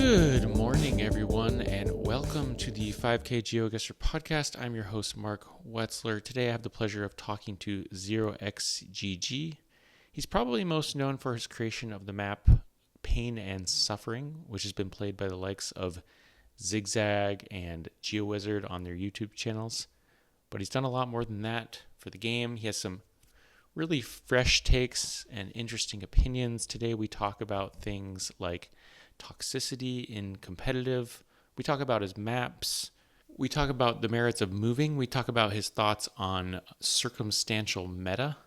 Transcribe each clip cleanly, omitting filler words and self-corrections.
Good morning, everyone, and welcome to the 5K GeoGuessr podcast. I'm your host, Mark Wetzler. Today, I have the pleasure of talking to 0xGG. He's probably most known for his creation of the map Pain and Suffering, which has been played by the likes of Zigzag and GeoWizard on their YouTube channels. But he's done a lot more than that for the game. He has some really fresh takes and interesting opinions. Today, we talk about things like toxicity in competitive. We talk about his maps. We talk about the merits of moving. We talk about his thoughts on circumstantial meta,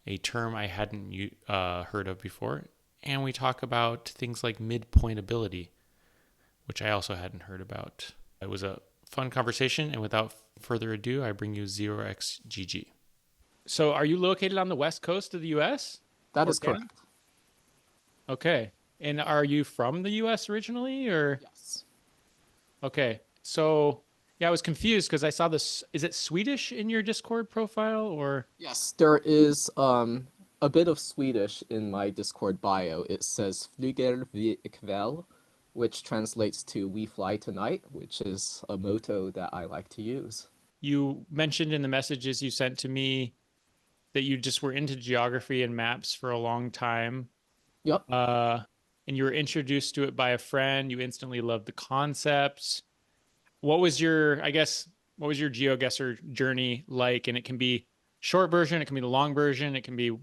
a term I hadn't heard of before. And we talk about things like midpointability, which I also hadn't heard about. It was a fun conversation, and without further ado, I bring you 0xGG. So are you located on the west coast of the U.S.? That is correct. Okay. And are you from the U.S. originally, or? Yes. Okay. So, yeah, I was confused because I saw this. Is it Swedish in your Discord profile, or? Yes, there is a bit of Swedish in my Discord bio. It says "Flyger vi ikväll," which translates to "We fly tonight," which is a motto that I like to use. You mentioned in the messages you sent to me that you just were into geography and maps for a long time. Yep. And you were introduced to it by a friend. You instantly loved the concepts. What was your GeoGuessr journey like? And it can be short version, it can be the long version, it can be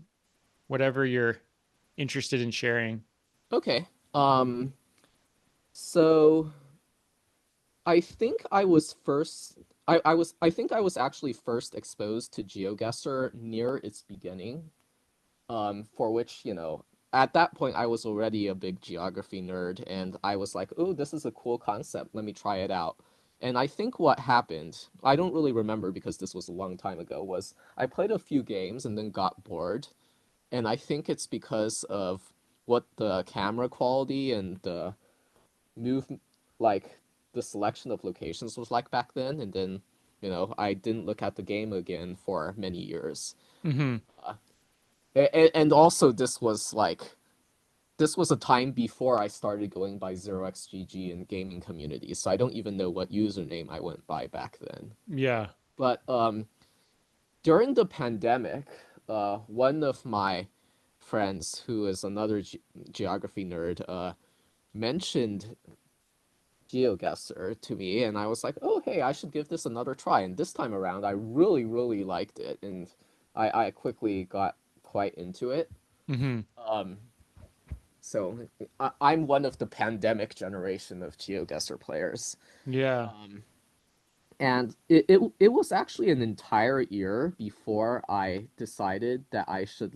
whatever you're interested in sharing. Okay. So I think I was first. I think I was actually first exposed to GeoGuessr near its beginning. For which, at that point I was already a big geography nerd, and I was like, oh, this is a cool concept, let me try it out. And I think what happened, I don't really remember because this was a long time ago, was I played a few games and then got bored. And I think it's because of what the camera quality and the move, like the selection of locations was like back then. And then, I didn't look at the game again for many years. Mm-hmm. And also this was a time before I started going by 0xGG in gaming communities, so I don't even know what username I went by back then. Yeah. But during the pandemic, one of my friends, who is another geography nerd, mentioned GeoGuessr to me, and I was like, oh, hey, I should give this another try. And this time around, I really, really liked it, and I quickly got quite into it. Mm-hmm. So I'm one of the pandemic generation of GeoGuessr players. Yeah. And it was actually an entire year before I decided that I should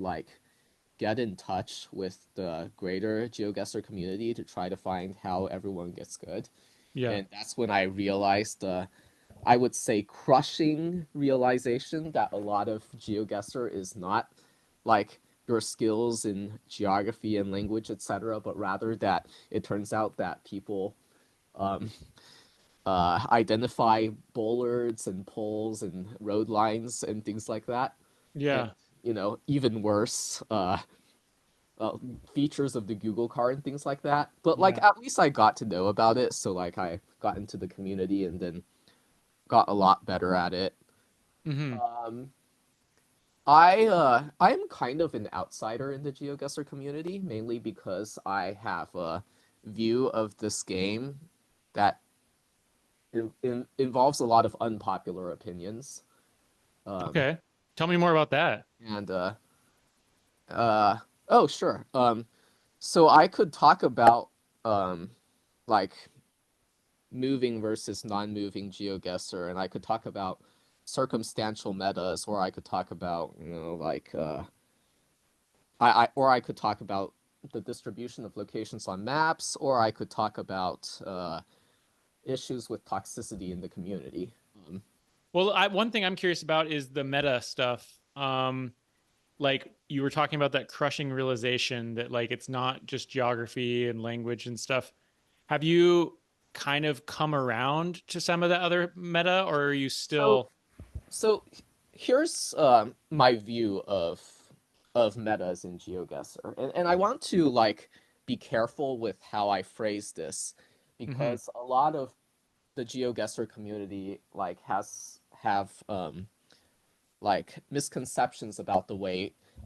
get in touch with the greater GeoGuessr community to try to find how everyone gets good. Yeah. And that's when I realized I would say crushing realization that a lot of GeoGuessr is not like your skills in geography and language, etc., but rather that it turns out that people identify bollards and poles and road lines and things like that. Yeah. And, even worse, features of the Google card and things like that. But Yeah. at least I got to know about it, so I got into the community and then got a lot better at it. Mm-hmm. I'm kind of an outsider in the GeoGuessr community, mainly because I have a view of this game that involves a lot of unpopular opinions. Okay. Tell me more about that. And oh, sure. So I could talk about like moving versus non-moving GeoGuessr, and I could talk about circumstantial metas, or I could talk about I could talk about the distribution of locations on maps, or I could talk about issues with toxicity in the community. Well, one thing I'm curious about is the meta stuff. Like you were talking about that crushing realization that it's not just geography and language and stuff. Have you kind of come around to some of the other meta, or are you still? So here's my view of metas in GeoGuessr, and I want to be careful with how I phrase this, Mm-hmm. because a lot of the GeoGuessr community have like misconceptions about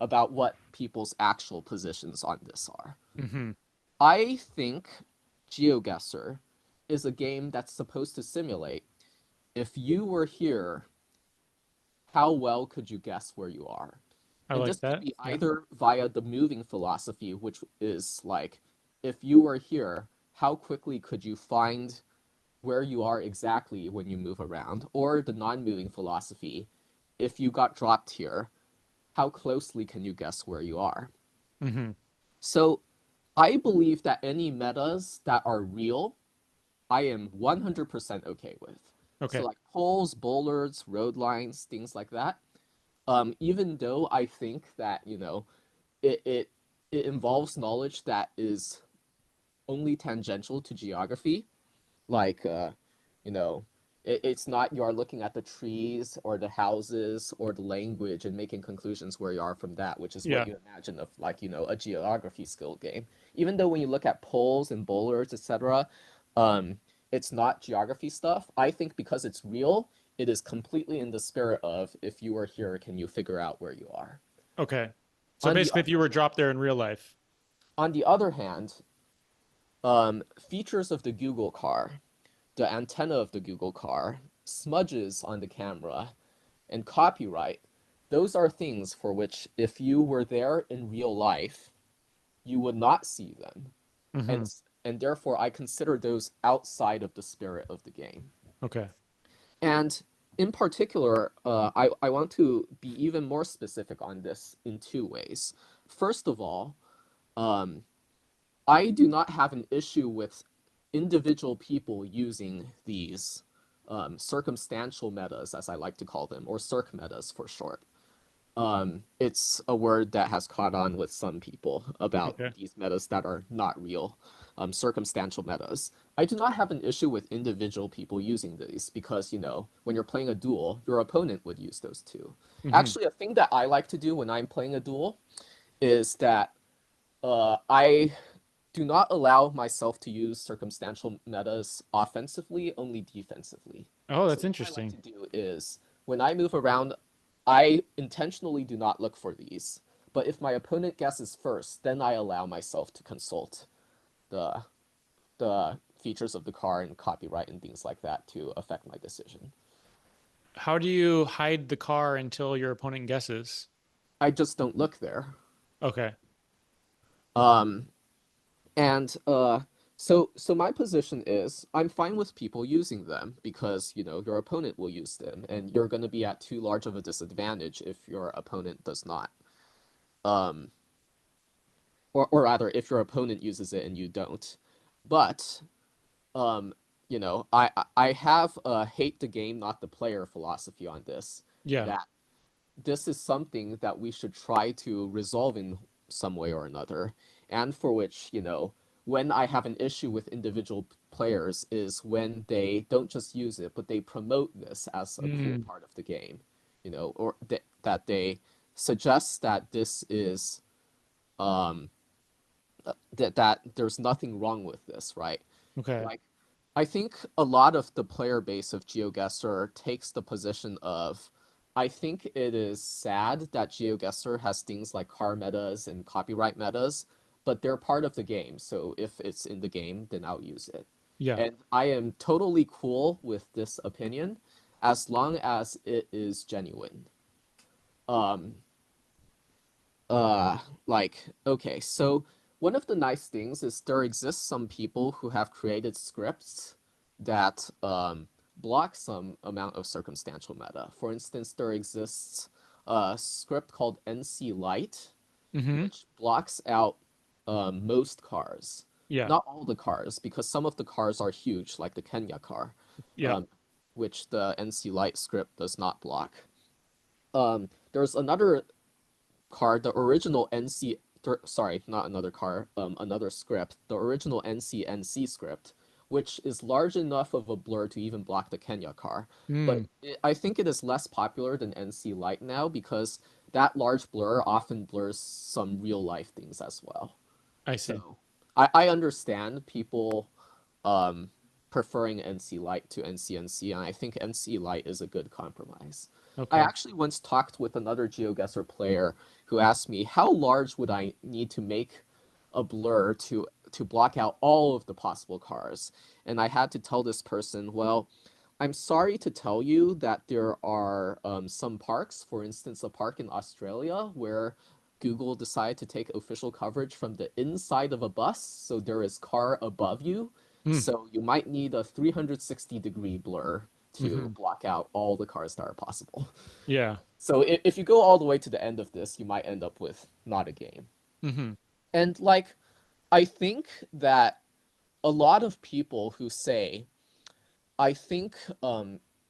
about what people's actual positions on this are. Mm-hmm. I think GeoGuessr is a game that's supposed to simulate if you were here, how well could you guess where you are? I And like this could that. be Yeah. either via the moving philosophy, which is like, if you were here, how quickly could you find where you are exactly when you move around? Or the non moving philosophy, if you got dropped here, how closely can you guess where you are? Mm-hmm. So I believe that any metas that are real, I am 100% okay with. So Okay. like poles, boulders, road lines, things like that. Even though I think that, it, it it involves knowledge that is only tangential to geography, like you know, it's not you are looking at the trees or the houses or the language and making conclusions where you are from that, which is what Yeah. you imagine of like, a geography skill game. Even though when you look at poles and boulders, etc., um, it's not geography stuff. I think because it's real, it is completely in the spirit of if you were here, can you figure out where you are? Okay. So On the basically, if you other were dropped there in real life. on the other hand, features of the Google car, the antenna of the Google car, smudges on the camera, and copyright, those are things for which if you were there in real life, you would not see them. Mm-hmm. And and therefore I consider those outside of the spirit of the game. Okay. And in particular, I want to be even more specific on this in two ways. First of all, um, I do not have an issue with individual people using these circumstantial metas, as I like to call them, or circ metas for short. It's a word that has caught on with some people about Okay. these metas that are not real, circumstantial metas. I do not have an issue with individual people using these because, when you're playing a duel, your opponent would use those too. Mm-hmm. Actually, a thing that I like to do when I'm playing a duel is that I do not allow myself to use circumstantial metas offensively, only defensively. Oh, So that's what I like interesting. to do is when I move around, I intentionally do not look for these. But if my opponent guesses first, then I allow myself to consult the the features of the car and copyright and things like that to affect my decision. How do you hide the car until your opponent guesses? I just don't look there. Okay. Um, And so my position is I'm fine with people using them because, your opponent will use them and you're going to be at too large of a disadvantage if your opponent does not. Um, or rather, if your opponent uses it and you don't. But, um, I have a hate the game, not the player philosophy on this, Yeah. that this is something that we should try to resolve in some way or another, and for which, when I have an issue with individual players is when they don't just use it, but they promote this as a cool Mm. part of the game, or that they suggest that this is um that there's nothing wrong with this, right? Okay. Like, I think a lot of the player base of GeoGuessr takes the position of, I think it is sad that GeoGuessr has things like car metas and copyright metas, but they're part of the game. So if it's in the game, then I'll use it. Yeah. And I am totally cool with this opinion as long as it is genuine. Um, uh, okay, so one of the nice things is there exists some people who have created scripts that block some amount of circumstantial meta. For instance, there exists a script called NC Lite, Mm-hmm. which blocks out most cars. Yeah. Not all the cars, because some of the cars are huge, like the Kenya car, Yeah. um, which the NC Lite script does not block. There's another car, the original NC, sorry, not another car, another script, the original NC script, which is large enough of a blur to even block the Kenya car. Mm. But I think it is less popular than NC Lite now because that large blur often blurs some real life things as well. I see. So I understand people um, preferring NC Lite to NCNC, and I think NC Lite is a good compromise. I Okay. actually once talked with another GeoGuessr player who asked me how large would I need to make a blur to block out all of the possible cars, and I had to tell this person, well, I'm sorry to tell you that there are some parks, for instance, a park in Australia where Google decided to take official coverage from the inside of a bus, so there is car above you. Hmm. So you might need a 360-degree blur to Hmm. block out all the cars that are possible. Yeah. So if you go all the way to the end of this, you might end up with not a game. Hmm. And like, I think that a lot of people who say, I think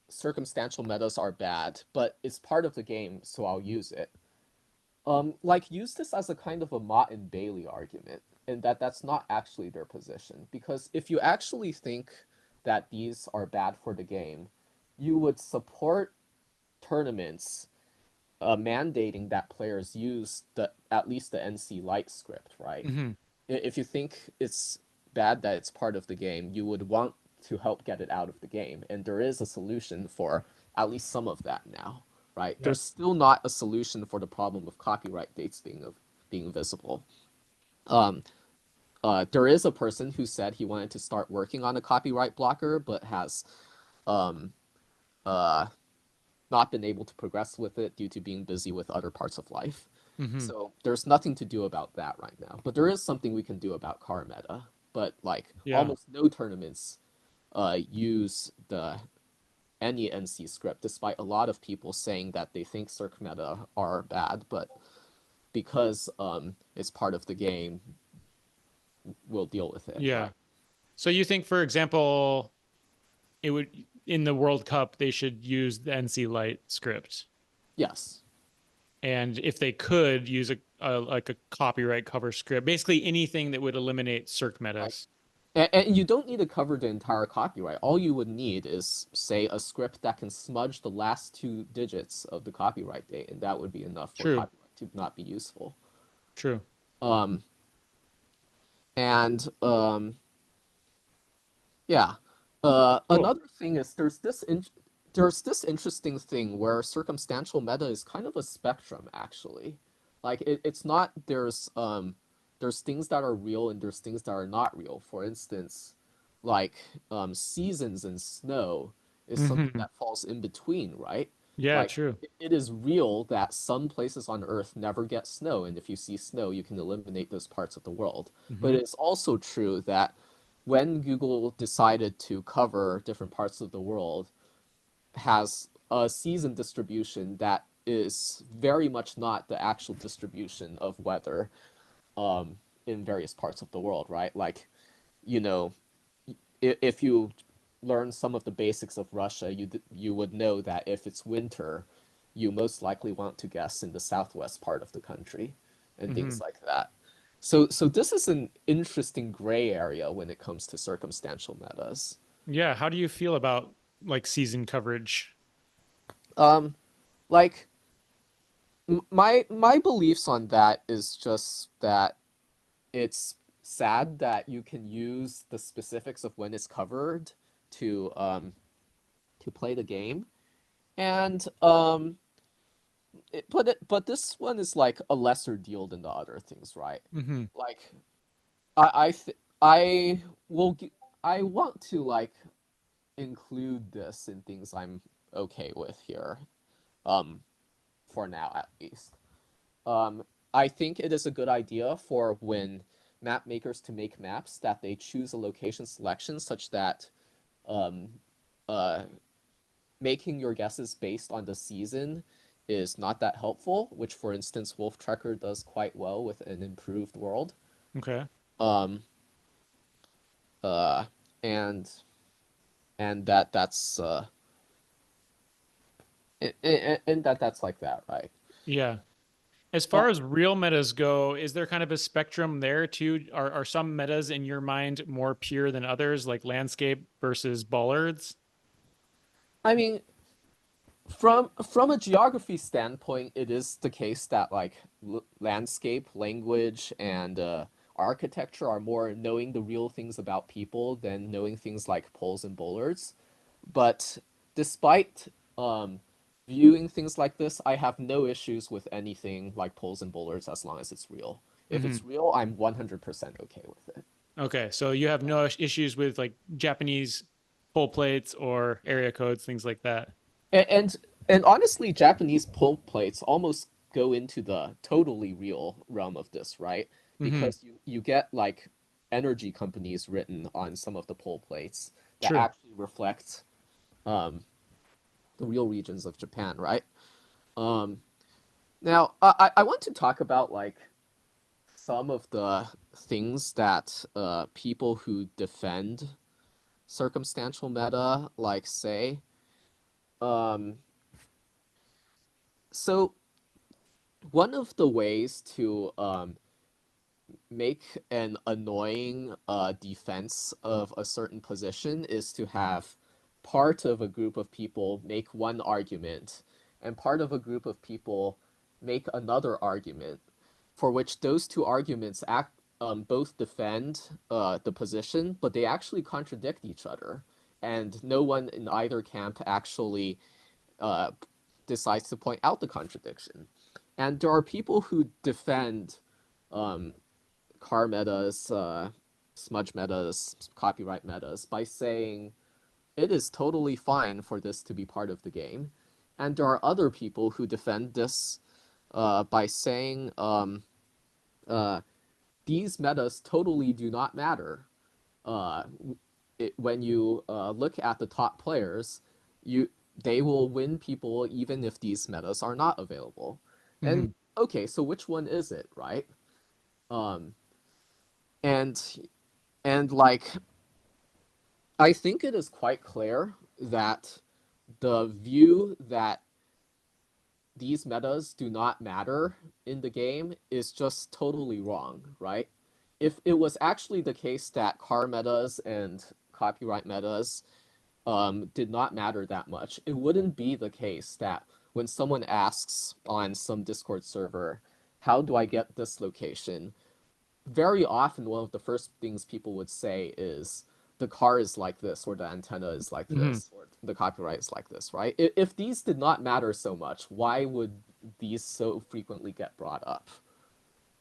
circumstantial metas are bad, but it's part of the game, so I'll use it. Like use this as a kind of a Mott and Bailey argument, and that's not actually their position. Because if you actually think that these are bad for the game, you would support tournaments mandating that players use the at least the NC Lite script, right? Hmm. If you think it's bad that it's part of the game, you would want to help get it out of the game, and there is a solution for at least some of that now, right? Yeah. There's still not a solution for the problem of copyright dates being visible. Um, there is a person who said he wanted to start working on a copyright blocker, but has um, uh, not been able to progress with it due to being busy with other parts of life. Hmm. So there's nothing to do about that right now. But there is something we can do about car meta. But like Yeah. almost no tournaments use the any NC script, despite a lot of people saying that they think Circ meta are bad, but because it's part of the game, we'll deal with it, Yeah. right? So you think, for example, it would in the World Cup they should use the NC Lite script, Yes. and if they could use a like a copyright cover script, basically anything that would eliminate circ Right. metas. And you don't need to cover the entire copyright. All you would need is, say, a script that can smudge the last two digits of the copyright date, and that would be enough for True. copyright to not be useful. True. Um, and yeah, Cool. another thing is there's this interesting thing where circumstantial meta is kind of a spectrum, actually. Like it's not there's things that are real and there's things that are not real. For instance, like seasons and snow is something Hmm. that falls in between, right? Yeah. Like True. it is real that some places on Earth never get snow, and if you see snow, you can eliminate those parts of the world. But Hmm. it's also true that when Google decided to cover different parts of the world, has a season distribution that is very much not the actual distribution of weather in various parts of the world, right? Like, you know, if you learn some of the basics of Russia, you would know that if it's winter, you most likely want to guess in the southwest part of the country, and Hmm. things like that. So this is an interesting gray area when it comes to circumstantial metas. Yeah. How do you feel about like season coverage? Um, like my beliefs on that is just that it's sad that you can use the specifics of when it's covered to play the game, and but this one is like a lesser deal than the other things, right? Hmm. Like I will I want to like include this in things I'm okay with here, um, for now at least. I think it is a good idea for when map makers to make maps that they choose a location selection such that um, uh, making your guesses based on the season is not that helpful, which for instance Wolf Trekker does quite well with an improved world. Okay. Um, uh, and and that's like that, right? Yeah. As Uh, far as real metas go, is there kind of a spectrum there too? Are some metas in your mind more pure than others, like landscape versus bollards? I mean, from a geography standpoint, it is the case that like landscape, language, and architecture are more knowing the real things about people than knowing things like poles and bollards. But despite um, viewing things like this, I have no issues with anything like poles and bollards as long as it's real. If Hmm. it's real, I'm 100% okay with it. Okay, so you have no issues with like Japanese pull plates or area codes, things like that. And and, and honestly, Japanese pull plates almost go into the totally real realm of this, right? Hmm. Because you get like energy companies written on some of the pull plates that True. actually reflect um, the real regions of Japan, right? Um, Now, I want to talk about like some of the things that people who defend circumstantial meta like say. Um, so one of the ways to make an annoying defense of a certain position is to have part of a group of people make one argument and part of a group of people make another argument for which those two arguments both defend the position, but they actually contradict each other. And no one in either camp actually uh, decides to point out the contradiction. And there are people who defend um, car metas, smudge metas, copyright metas by saying it is totally fine for this to be part of the game. And there are other people who defend this by saying uh, these metas totally do not matter. Uh, when you look at the top players, you they will win people even if these metas are not available. Hmm. And okay, so which one is it, right? Um, and and like I think it is quite clear that the view that these metas do not matter in the game is just totally wrong, right? If it was actually the case that car metas and copyright metas did not matter that much, it wouldn't be the case that when someone asks on some Discord server, how do I get this location? Very often one of the first things people would say is the car is like this or the antenna is like Hmm. this or the copyright is like this, right? If these did not matter so much, why would these so frequently get brought up?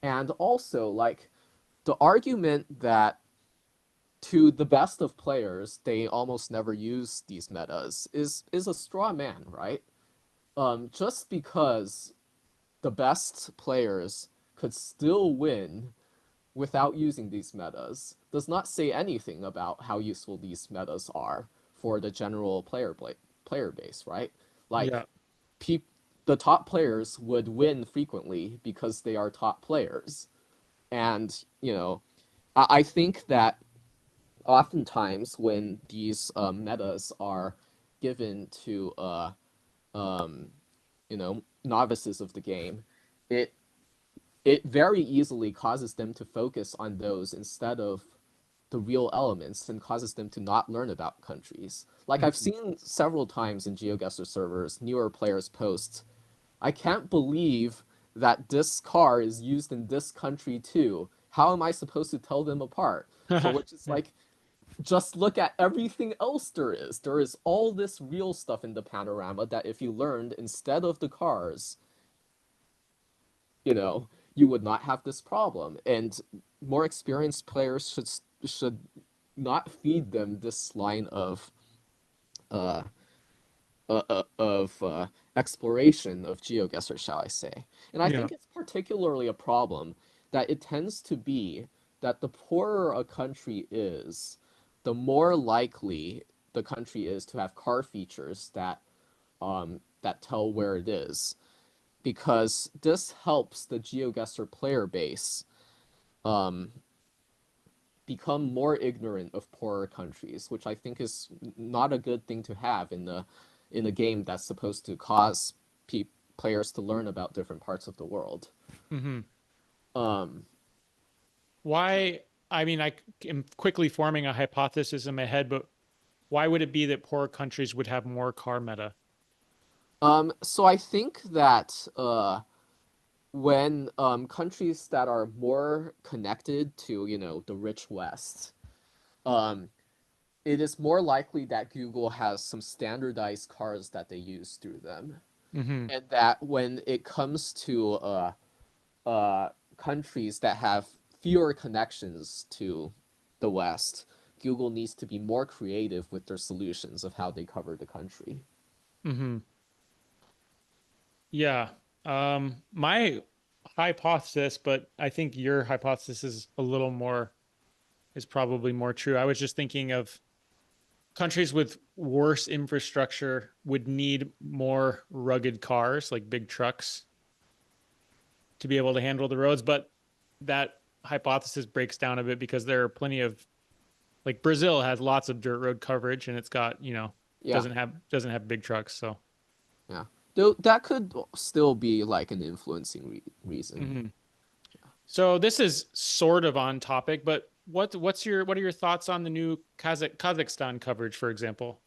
And also like the argument that to the best of players they almost never use these metas is a straw man, right? Just because the best players could still win without using these metas does not say anything about how useful these metas are for the general player base, right? Yeah. Like, pe- the top players would win frequently because they are top players, and I think that oftentimes when these metas are given to um, novices of the game, it it very easily causes them to focus on those instead of the real elements and causes them to not learn about countries. Like I've Hmm. seen several times in GeoGuessr servers, newer players post, I can't believe that this car is used in this country too. How am I supposed to tell them apart? For which it's Yeah. like, just look at everything else there is. There is all this real stuff in the panorama that if you learned instead of the cars, you know, you would not have this problem. And more experienced players should not feed them this line uh, of exploration of GeoGuessr, shall I say. And I Yeah. think it's particularly a problem that it tends to be that the poorer a country is, the more likely the country is to have car features that tell where it is, because this helps the GeoGuessr player base um, become more ignorant of poorer countries, which I think is not a good thing to have in a game that's supposed to cause players to learn about different parts of the world. Hmm. Um, Why? I mean, I am quickly forming a hypothesis in my head, but why would it be that poorer countries would have more car meta? so I think that when countries that are more connected to, the rich West, um, it is more likely that Google has some standardized cards that they use through them, Mm-hmm. and that when it comes to uh, countries that have fewer connections to the West, Google needs to be more creative with their solutions of how they cover the country. Mm-hmm. Yeah. My hypothesis, but I think your hypothesis is a little more, is probably more true. I was just thinking of countries with worse infrastructure would need more rugged cars, like big trucks, to be able to handle the roads. But that hypothesis breaks down a bit because there are plenty of, like Brazil has lots of dirt road coverage and it's got, Yeah, doesn't have big trucks. So yeah. Though that could still be like an influencing reason. mhm. So this is sort of on topic, but what are your thoughts on the new Kazakhstan coverage, for example?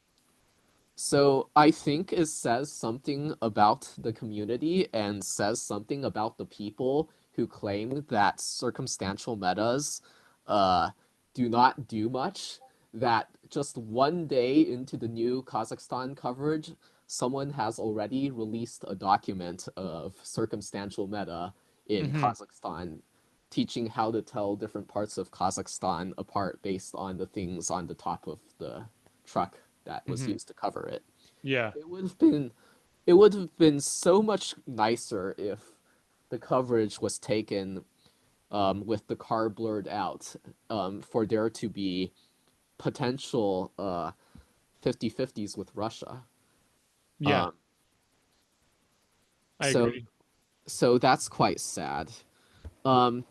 So I think it says something about the community and says something about the people who claim that circumstantial metas uh, do not do much. That just one day into the new Kazakhstan coverage, someone has already released a document of circumstantial meta in Hmm. Kazakhstan, teaching how to tell different parts of Kazakhstan apart based on the things on the top of the truck that was Hmm. used to cover it. Yeah. It would have been it would have been so much nicer if the coverage was taken with the car blurred out, for there to be potential 50-50s with Russia. Yeah, Um, I so agree. so that's quite sad. Um,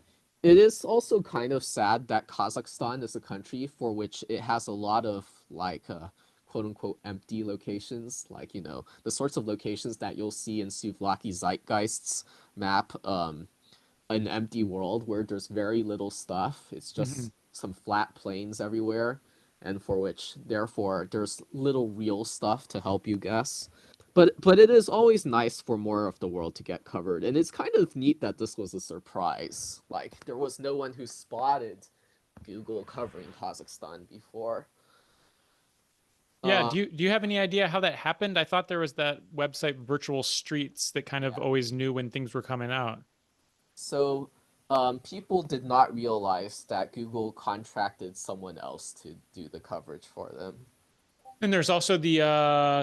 it is also kind of sad that Kazakhstan is a country for which it has a lot of like quote unquote empty locations, like the sorts of locations that you'll see in Souvlaki Zeitgeist's map, an empty world where there's very little stuff. It's Hmm. just some flat plains everywhere, and for which therefore there's little real stuff to help you guess. But it is always nice for more of the world to get covered, and it's kind of neat that this was a surprise. Like there was no one who spotted Google covering Kazakhstan before. Yeah, Uh, do you have any idea how that happened? I thought there was that website Virtual Streets that kind of yeah. always knew when things were coming out. So people did not realize that Google contracted someone else to do the coverage for them. And there's also the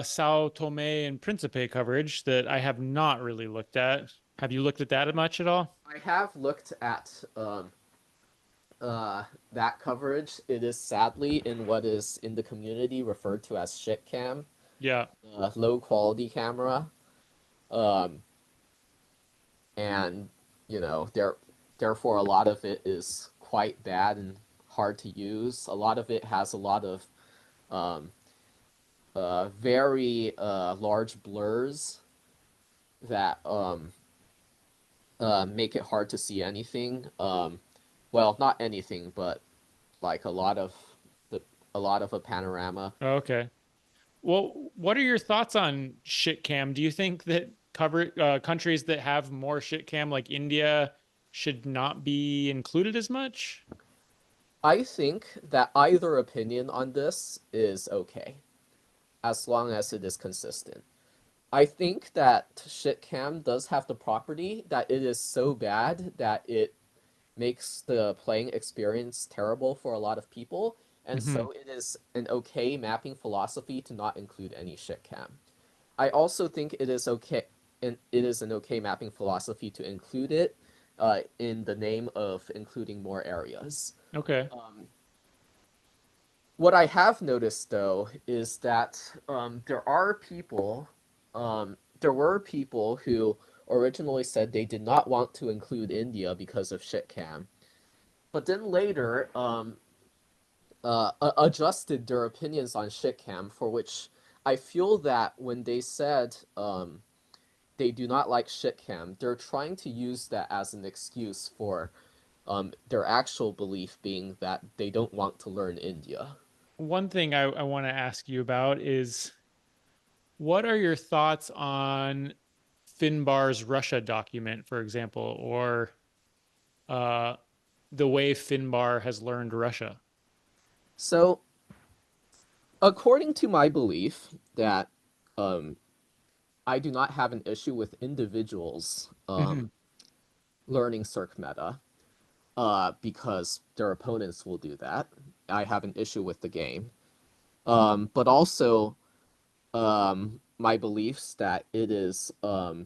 Sao Tome and Principe coverage that I have not really looked at. Have you looked at that much at all? I have looked at that coverage. It is sadly in what is in the community referred to as shitcam, Yeah. low quality camera, um, and therefore a lot of it is quite bad and hard to use. A lot of it has a lot of um, very large blurs that make it hard to see anything. Well, not anything, but like the a lot of a panorama. Oh, okay. Well, what are your thoughts on shitcam? Do you think that countries that have more shitcam, like India, should not be included as much? I think that either opinion on this is okay, as long as it is consistent. I think that shitcam does have the property that it is so bad that it makes the playing experience terrible for a lot of people, and Hmm. so it is an okay mapping philosophy to not include any shitcam. I also think it is okay, and it is an okay mapping philosophy to include it in the name of including more areas. Okay. Um, what I have noticed though is that there were people who originally said they did not want to include India because of shitcam, but then later adjusted their opinions on shitcam, for which I feel that when they said they do not like shitcam, they're trying to use that as an excuse for their actual belief being that they don't want to learn India. One thing I want to ask you about is what are your thoughts on Finbar's Russia document, for example, or uh, the way Finbar has learned Russia? So, according to my belief that um, I do not have an issue with individuals Hmm. learning Circ meta, because their opponents will do that. I have an issue with the game. But also my beliefs that it is a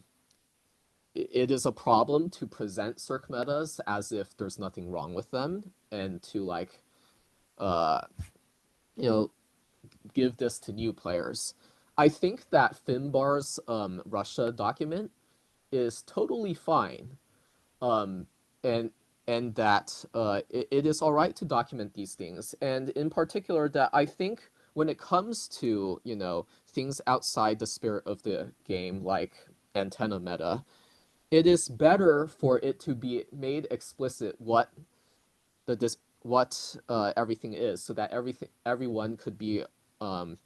problem to present Circ metas as if there's nothing wrong with them, and to like uh, you know give this to new players. I think that Finbar's Russia document is totally fine, um, and that it is all right to document these things, and in particular that I think when it comes to things outside the spirit of the game like antenna meta, it is better for it to be made explicit what everything is, so that everyone could be um,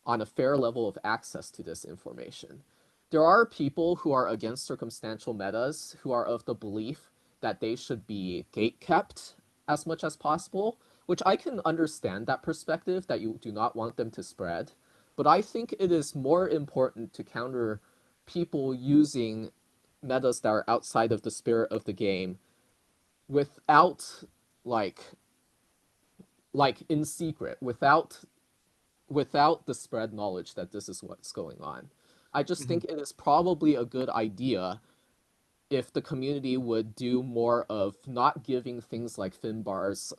on a fair level of access to this information. There are people who are against circumstantial metas who are of the belief that they should be gate kept as much as possible, which I can understand that perspective, that you do not want them to spread. But I think it is more important to counter people using metas that are outside of the spirit of the game without like in secret, without the spread knowledge that this is what's going on. I just Hmm. think it is probably a good idea if the community would do more of not giving things like Finbar's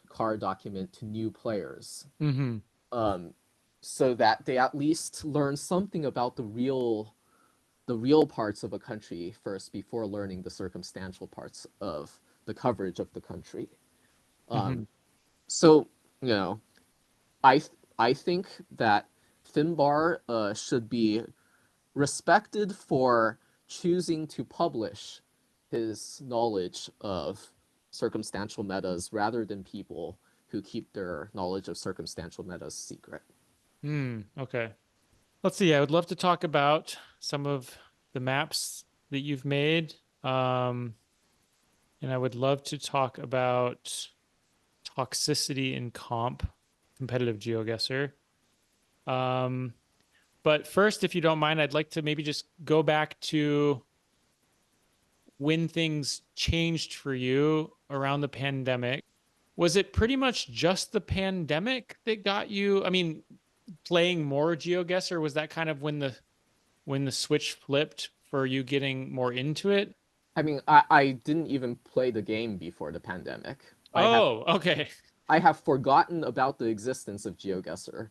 card document to new players, Hmm. um, so that they at least learn something about the real parts of a country first before learning the circumstantial parts of the coverage of the country. Hmm. Um, so you know, I I think that Finbar should be respected for choosing to publish his knowledge of circumstantial metas rather than people who keep their knowledge of circumstantial metas secret. Okay. Let's see. I would love to talk about some of the maps that you've made. Um, and I would love to talk about toxicity in competitive GeoGuessr. Um, but first, if you don't mind, I'd like to maybe just go back to when things changed for you around the pandemic. Was it pretty much just the pandemic that got you? I mean, playing more GeoGuessr, was that kind of when the switch flipped for you getting more into it? I mean, I didn't even play the game before the pandemic. Oh, okay. I have forgotten about the existence of GeoGuessr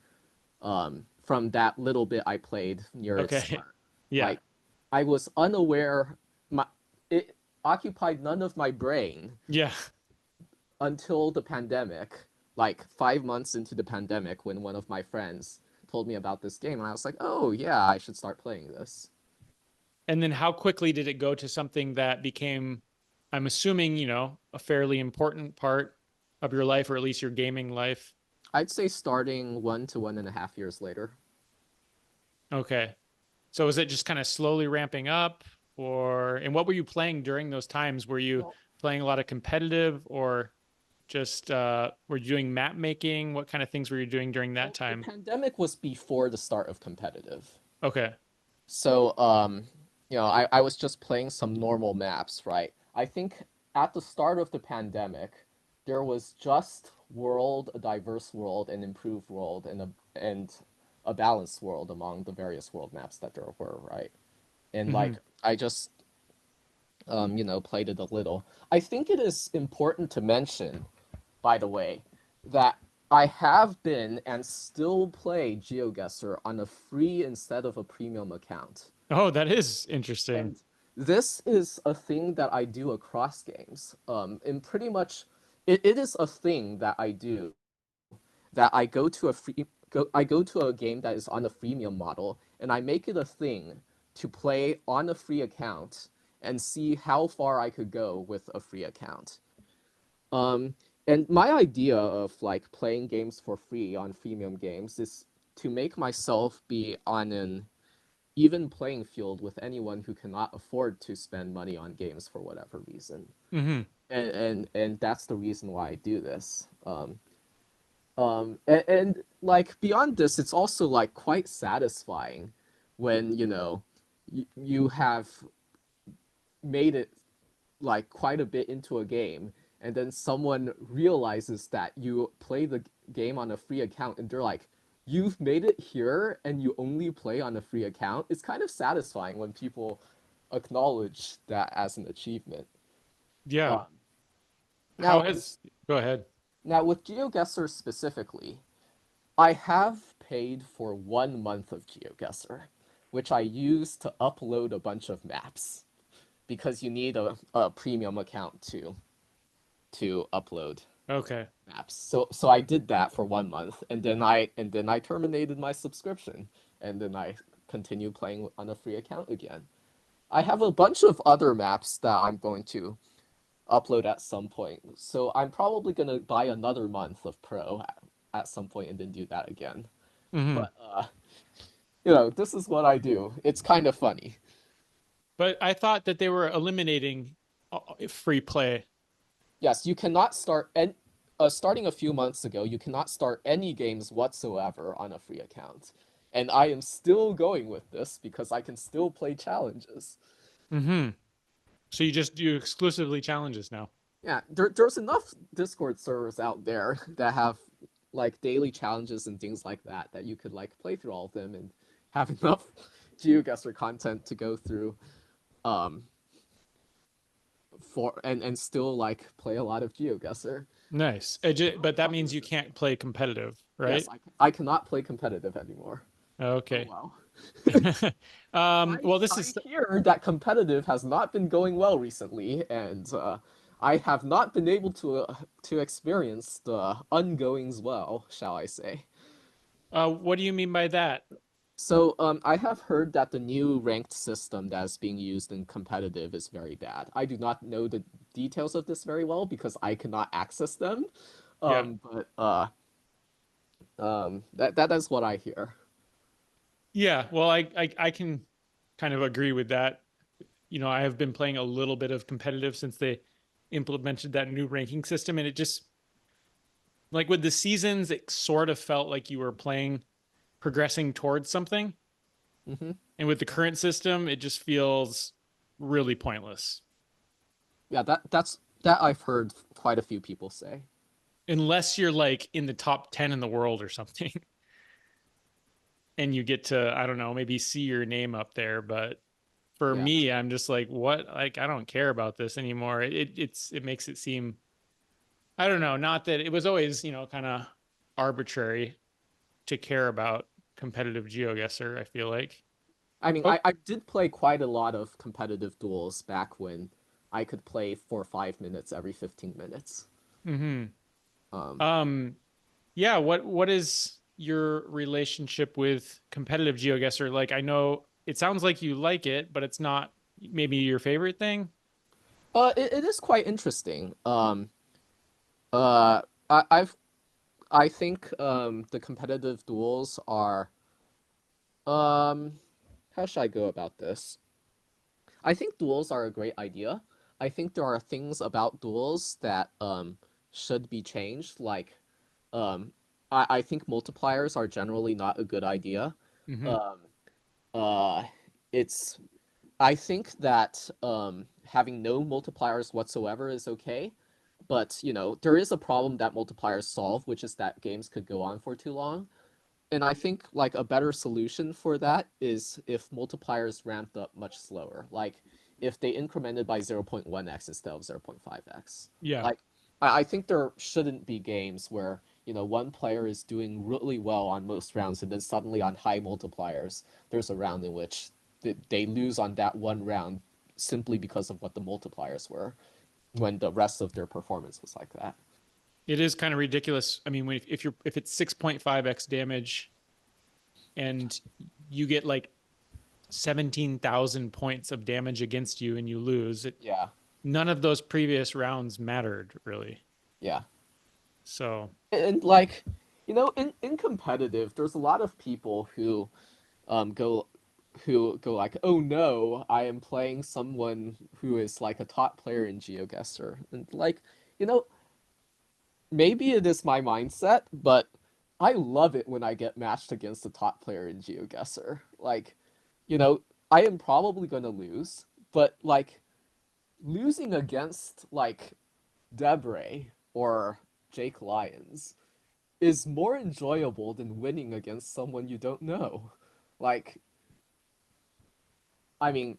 from that little bit I played near its Okay. start. Yeah. Like, I was unaware. It occupied none of my brain Yeah. until the pandemic, like 5 months into the pandemic, when one of my friends told me about this game, and I was like, oh yeah, I should start playing this. And then how quickly did it go to something that became, I'm assuming, a fairly important part of your life, or at least your gaming life? I'd say starting 1 to 1.5 years later. Okay. So was it just kind of slowly ramping up, and what were you playing during those times? Were you Well, playing a lot of competitive, or just were you doing map making? What kind of things were you doing during that the time? pandemic was before the start of competitive. Okay. So, I was just playing some normal maps, right? I think at the start of the pandemic, there was just world, a diverse world, an improved world, and a balanced world among the various world maps that there were, right? And like Hmm. I just played it a little. I think it is important to mention, by the way, that I have been and still play GeoGuessr on a free instead of a premium account. Oh, that is interesting. And this is a thing that I do across games. And pretty much, it is a thing that I do, that I go to a game that is on a freemium model, and I make it a thing to play on a free account and see how far I could go with a free account. Um, and my idea of like playing games for free on freemium games is to make myself be on an even playing field with anyone who cannot afford to spend money on games for whatever reason. Hmm. And that's the reason why I do this. And like beyond this, it's also like quite satisfying when you have made it like quite a bit into a game, and then someone realizes that you play the game on a free account, and they're like, "You've made it here, and you only play on a free account." It's kind of satisfying when people acknowledge that as an achievement. Yeah. Um, How now, has, go ahead. now with GeoGuessr specifically, I have paid for 1 month of GeoGuessr, which I use to upload a bunch of maps because you need a premium account to upload Okay. maps. So I did that for 1 month, and then I terminated my subscription, and then I continued playing on a free account again. I have a bunch of other maps that I'm going to upload at some point. So I'm probably gonna buy another month of Pro at some point and then do that again. Hmm. But this is what I do. It's kind of funny. But I thought that they were eliminating free play. Yes, you cannot start and starting a few months ago, you cannot start any games whatsoever on a free account. And I am still going with this because I can still play challenges. Hmm. So you just do exclusively challenges now. Yeah, there's enough Discord servers out there that have like daily challenges and things like that that you could like play through all of them and have enough GeoGuessr content to go through um for and still like play a lot of GeoGuessr. Nice. How But that fun means is you it? can't play competitive, Yes, right? I cannot play competitive anymore. Oh Okay. wow. I Well, this I is, hear that competitive has not been going well recently, and I have not been able to experience the ongoings well, shall I say. what do you mean by that? So I have heard that the new ranked system that is being used in competitive is very bad. I do not know the details of this very well because I cannot access them. Yeah. But that is what I hear. Yeah. Well, I can kind of agree with that. I have been playing a little bit of competitive since they implemented that new ranking system, and it just, like, with the seasons, it sort of felt like you were playing, progressing towards something. Hmm. And with the current system, it just feels really pointless. Yeah, that I've heard quite a few people say. Unless you're like in the top 10 in the world or something and you get to, I don't know, maybe see your name up there. But for Yeah. me, I'm just like, what? Like, I don't care about this anymore. It makes it seem, I don't know, not that it was always, kind of arbitrary to care about competitive GeoGuessr, I feel like. I mean, Oh, I did play quite a lot of competitive duels back when I could play for 5 minutes every 15 minutes. mm-hmm. Um, Um, yeah, what is your relationship with competitive GeoGuessr? Like, I know it sounds like you like it, but it's not maybe your favorite thing. it is quite interesting. Uh, I've I think the competitive duels are um how should I go about this? I think duels are a great idea. I think there are things about duels that should be changed. Like um I think multipliers are generally not a good idea. Hmm. Um uh it's I think that having no multipliers whatsoever is okay, but there is a problem that multipliers solve, which is that games could go on for too long. And I think like a better solution for that is if multipliers ramped up much slower. Like if they incremented by 0.1x instead of 0.5x. Yeah. Like I think there shouldn't be games where, one player is doing really well on most rounds and then suddenly on high multipliers, there's a round in which they lose on that one round simply because of what the multipliers were when the rest of their performance was like that. It is kind of ridiculous. I mean, if it's 6.5x damage and you get like 17,000 points of damage against you and you lose, Yeah. none of those previous rounds mattered really. Yeah. So, And like in competitive there's a lot of people who go who go like, "Oh no, I am playing someone who is like a top player in GeoGuessr," and like, you know, maybe it is my mindset, but I love it when I get matched against a top player in GeoGuessr. Like, you know, I am probably gonna lose, but like losing against like Debray or Jake Lyons is more enjoyable than winning against someone you don't know. Like, I mean,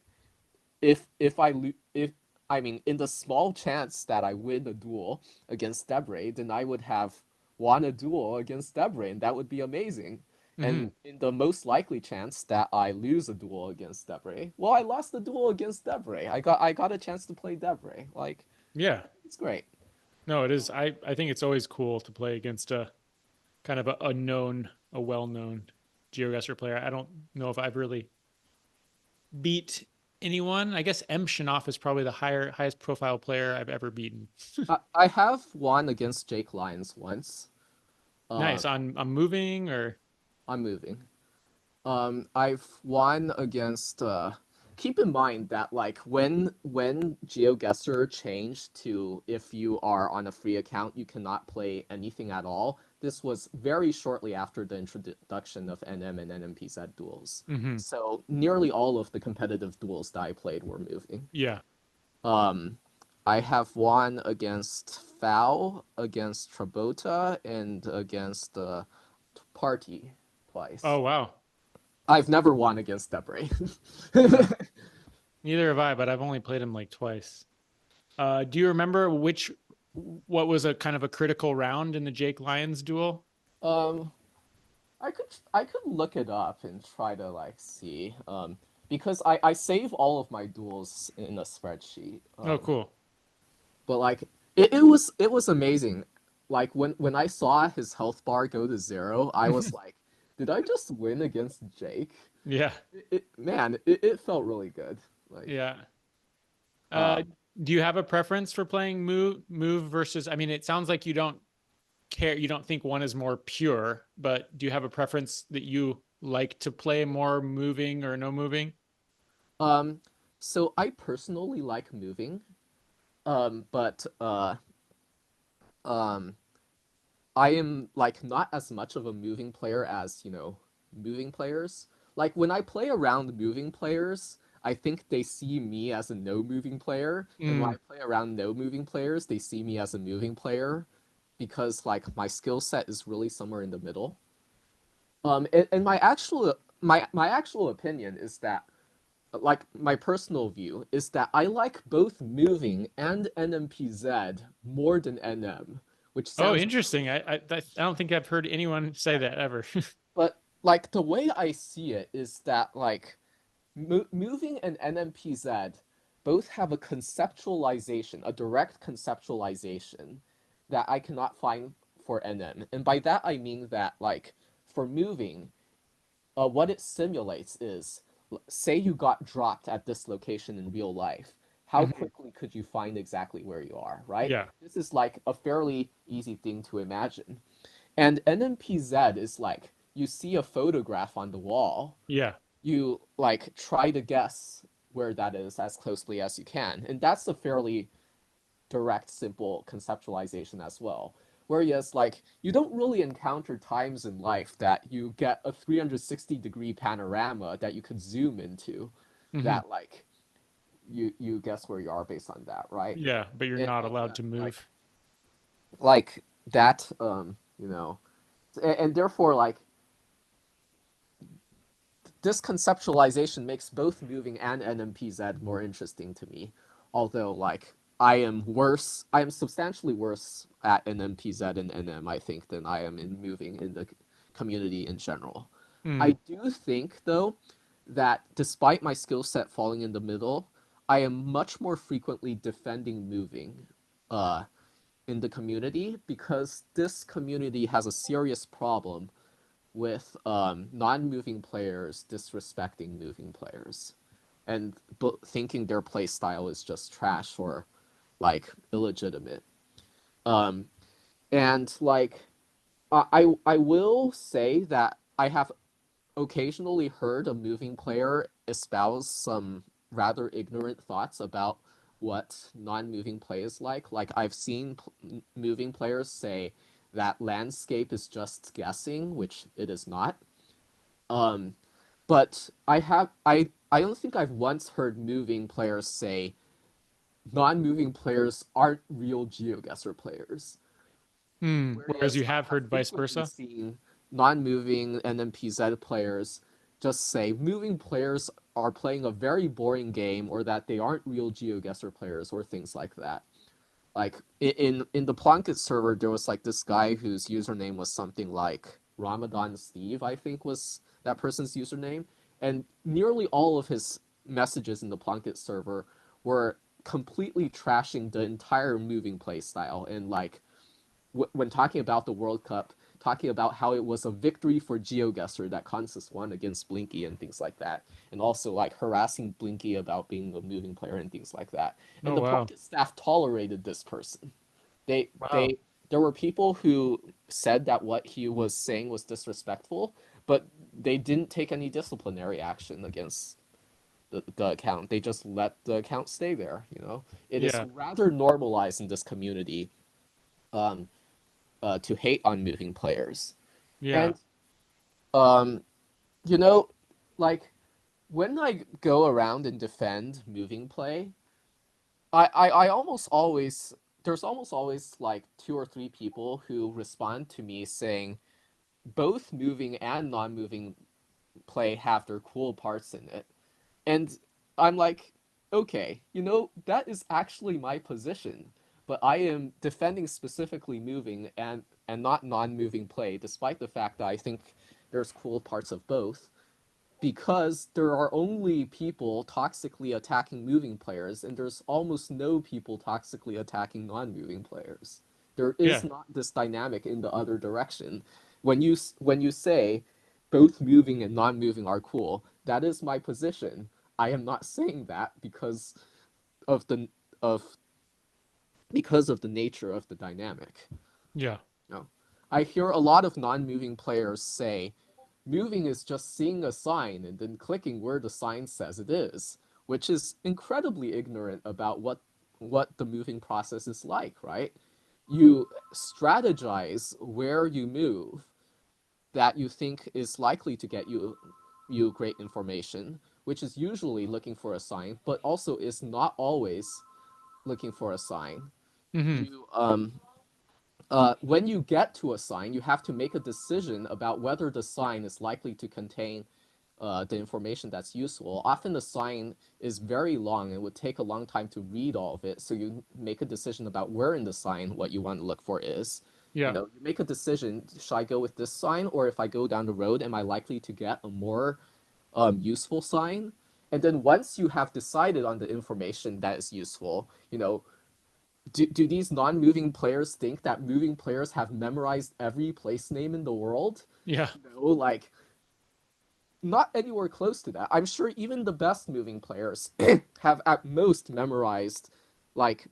if I mean, in the small chance that I win a duel against Debray, then I would have won a duel against Debray, and that would be amazing. Hmm. And in the most likely chance that I lose a duel against Debray, well, I lost the duel against Debray. I got a chance to play Debray. Like, Yeah. it's great. No, it is. I think it's always cool to play against a kind of a known, a well-known GeoGuessr player. I don't know if I've really beat anyone. I guess M. Shanoff is probably the highest profile player I've ever beaten. I have won against Jake Lyons once. Um, Nice. On moving or I'm moving. I've won against. Keep in mind that like when GeoGuessr changed to if you are on a free account you cannot play anything at all. This was very shortly after the introduction of NM and NMPZ duels. hmm. So nearly all of the competitive duels that I played were moving. Yeah. Um, I have won against Foul, against Trabota, and against Party twice. Oh wow. I've never won against Debray. Uh, neither have I, but I've only played him like twice. Do you remember what was a kind of a critical round in the Jake Lyons duel? um, I could look it up and try to like see. Because I save all of my duels in a spreadsheet. Oh, cool. But like it was amazing. Like when I saw his health bar go to zero, I was like, did I just win against Jake? Yeah. Man, it felt really good. Like, Yeah. Uh, um, do you have a preference for playing move versus? I mean, it sounds like you don't care. You don't think one is more pure, but do you have a preference that you like to play more moving or no moving? um, so I personally like moving, but um, I am like not as much of a moving player as, moving players. Like when I play around moving players, I think they see me as a no moving player, and when I Mm. play around no moving players, they see me as a moving player because like my skill set is really somewhere in the middle. And my actual opinion is that like my personal view is that I like both moving and NMPZ more than NM, which Oh, sounds interesting. I don't think I've heard anyone say that ever. but like the way I see it is that like moving and NMPZ both have a conceptualization, a direct conceptualization that I cannot find for NM. And by that I mean that like for moving, what it simulates is say you got dropped at this location in real life. How Mhm. quickly could you find exactly where you are, right? Yeah. This is like a fairly easy thing to imagine. And NMPZ is like you see a photograph on the wall, Yeah. you like try to guess where that is as closely as you can. And that's a fairly direct, simple conceptualization as well. Whereas, like, you don't really encounter times in life that you get a 360-degree panorama that you could zoom into, Hmm. that like you guess where you are based on that, right? Yeah, but you're not And allowed to move. like that, and therefore, like this conceptualization makes both moving and NMPZ more interesting to me. Although, like, I am substantially worse at NMPZ and NM, I think, than I am in moving in the community in general. I Mm. do think, though, that despite my skill set falling in the middle, I am much more frequently defending moving uh, in the community because this community has a serious problem with non-moving players disrespecting moving players and thinking their play style is just trash or like illegitimate. Um, and like I will say that I have occasionally heard a moving player espouse some rather ignorant thoughts about what non-moving play is like. Like I've seen moving players say that landscape is just guessing, which it is not. Um, but I don't think I've once heard moving players say non-moving players aren't real GeoGuessr players. Whereas Whereas you I have have heard vice frequently versa. seen non-moving NMPZ players just say moving players are playing a very boring game or that they aren't real GeoGuessr players or things like that. Like in the Plunkett server, there was like this guy whose username was something like Ramadan Steve, I think was that person's username, and nearly all of his messages in the Plunkett server were completely trashing the entire moving play style and like when talking about the World Cup, talking about how it was a victory for GeoGuessr that Kansas won against Blinky and things like that, and also like harassing Blinky about being a moving player and things like that. And Oh the wow. Plunkett staff tolerated this person. They Wow. they there were people who said that what he was saying was disrespectful, but they didn't take any disciplinary action against the account. They just let the account stay there. It is Yeah. rather normalized in this community um, to hate on moving players. Yeah. And um, you know, like when I go around and defend moving play, I almost always there's almost always like two or three people who respond to me saying both moving and non-moving play have their cool parts in it. And I'm like, okay, that is actually my position, but I am defending specifically moving and not non-moving play, despite the fact that I think there's cool parts of both, because there are only people toxically attacking moving players, and there's almost no people toxically attacking non-moving players. There is Yeah. not this dynamic in the other direction. When you say both moving and non-moving are cool, that is my position. I am not saying that of the of because of the nature of the dynamic. Yeah. No. I hear a lot of non-moving players say moving is just seeing a sign and then clicking where the sign says it is, which is incredibly ignorant about what the moving process is like, right? You strategize where you move that you think is likely to get you great information, which is usually looking for a sign, but also is not always looking for a sign. Mm-hmm. You when you get to a sign, you have to make a decision about whether the sign is likely to contain the information that's useful. Often the sign is very long and would take a long time to read all of it. So you make a decision about where in the sign what you want to look for is. Yeah. You make a decision, should I go with this sign, or if I go down the road, am I likely to get a more useful sign? And then once you have decided on the information that is useful, do these non-moving players think that moving players have memorized every place name in the world? Yeah. No, like not anywhere close to that. I'm sure even the best moving players have at most memorized like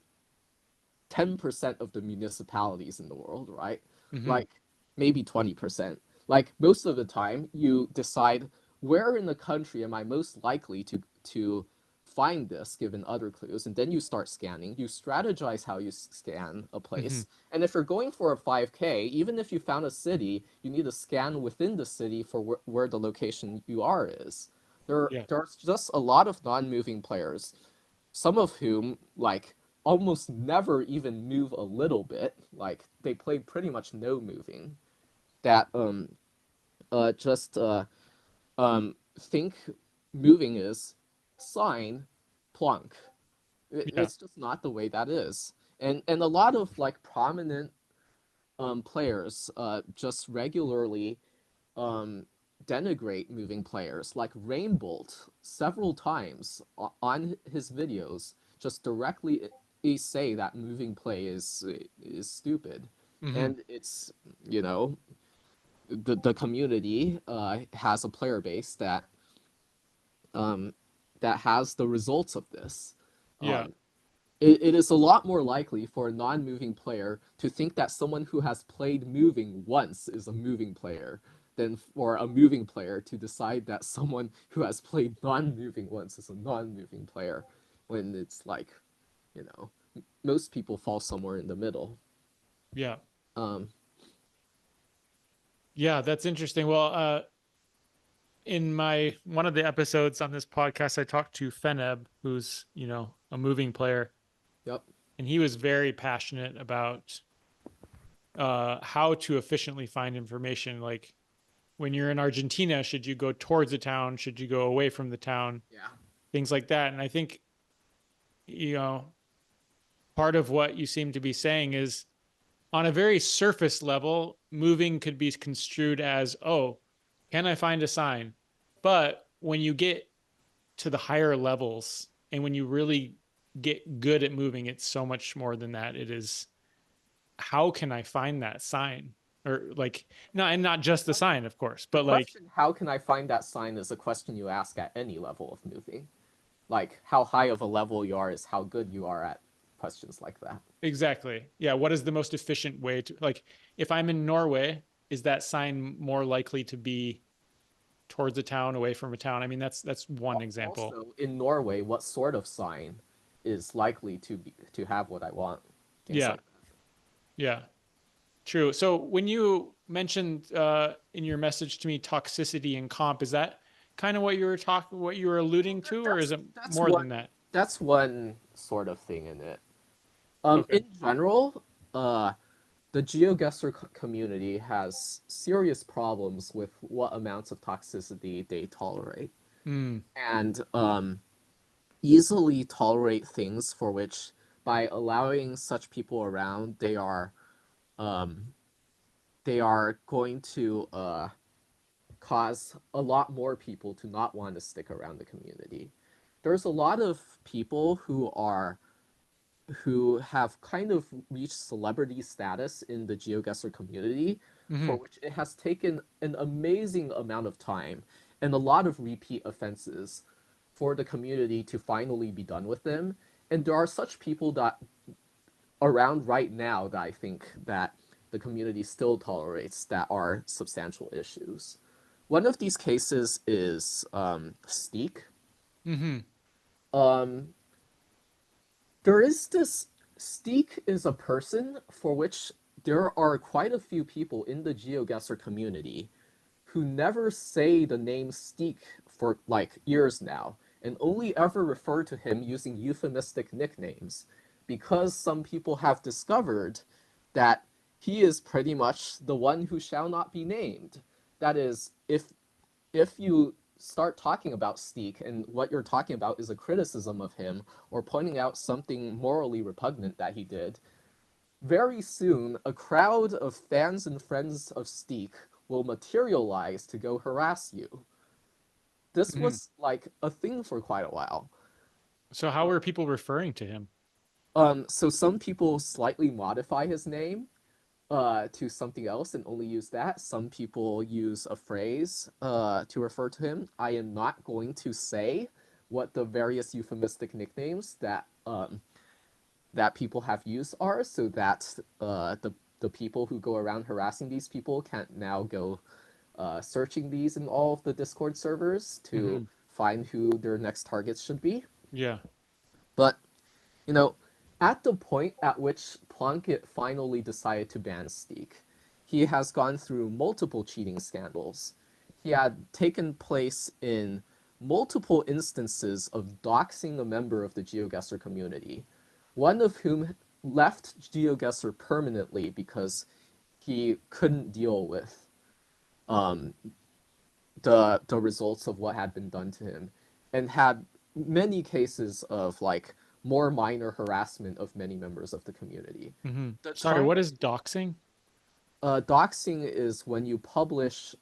10% of the municipalities in the world, right? Mm-hmm. Like maybe 20%. Like most of the time you decide where in the country am I most likely to find this given other clues, and then you start scanning. You strategize how you scan a Mm-hmm. place, and if you're going for a 5K, even if you found a city, you need to scan within the city for where the location you are is. Yeah. There's just a lot of non-moving players, some of whom like almost never even move a little bit. Like they play pretty much no moving. That just think moving is sign plunk. Yeah. It's just not the way that is. And a lot of like prominent players just regularly um, denigrate moving players, like Rainbolt several times on his videos, just directly say that moving play is stupid, Mm-hmm. and it's you know the community has a player base um, that has the results of this. Yeah. Um, it is a lot more likely for a non-moving player to think that someone who has played moving once is a moving player than for a moving player to decide that someone who has played non-moving once is a non-moving player, when it's like, you know, most people fall somewhere in the middle. Yeah. Um, Yeah, that's interesting. Well, in my one of the episodes on this podcast, I talked to Feneb, who's, a moving player, yep. and he was very passionate about how to efficiently find information. Like when you're in Argentina, should you go towards the town? Should you go away from the town? Yeah. Things like that. And I think, you know, part of what you seem to be saying is on a very surface level, moving could be construed as, oh, can I find a sign? But when you get to the higher levels and when you really get good at moving, it's so much more than that. It is, how can I find that sign? Or like, no, and not just the sign, of course, The but like, question, how can I find that sign, is a question you ask at any level of moving. Like, how high of a level you are is how good you are at questions like that. exactly. Yeah. What is the most efficient way to, like, if I'm in Norway, is that sign more likely to be towards a town, away from a town? I mean, that's one example. Also, in Norway, what sort of sign is likely to have what I want? Things Yeah. like Yeah. True. So when you mentioned in your message to me toxicity and comp, is that kind of what you were alluding that. to, or is That's it that's more one than that? that's one sort of thing in it. Okay. In general, the GeoGuessr community has serious problems with what amounts of toxicity they tolerate, Mm, and easily tolerate things for which, by allowing such people around, um, they are going to cause a lot more people to not want to stick around the community. There's a lot of people who have kind of reached celebrity status in the GeoGuessr community, hmm. for which it has taken an amazing amount of time and a lot of repeat offenses for the community to finally be done with them. And there are such people that around right now that I think that the community still tolerates, that are substantial issues. One of these cases is Steak. Hmm. Um, there is this Steak is a person for which there are quite a few people in the GeoGuessr community who never say the name Steak for like years now, and only ever refer to him using euphemistic nicknames, because some people have discovered that he is pretty much the one who shall not be named. That is, if you start talking about Steak and what you're talking about is a criticism of him or pointing out something morally repugnant that he did, very soon a crowd of fans and friends of Steak will materialize to go harass you. This Hmm. was like a thing for quite a while. So how are people referring to him? So some people slightly modify his name to something else and only use that. Some people use a phrase to refer to him. I am not going to say what the various euphemistic nicknames that people have used are, so that the people who go around harassing these people can't now go searching these in all of the Discord servers to Hmm. find who their next targets should be. Yeah. But you know, at the point at which Plunkett finally decided to ban Steak, he has gone through multiple cheating scandals. He had taken place in multiple instances of doxing a member of the GeoGuessr community, one of whom left GeoGuessr permanently because he couldn't deal with um, the results of what had been done to him, and had many cases of like more minor harassment of many members of the community. Hmm. The Sorry, time what is doxing? Doxing is when you publish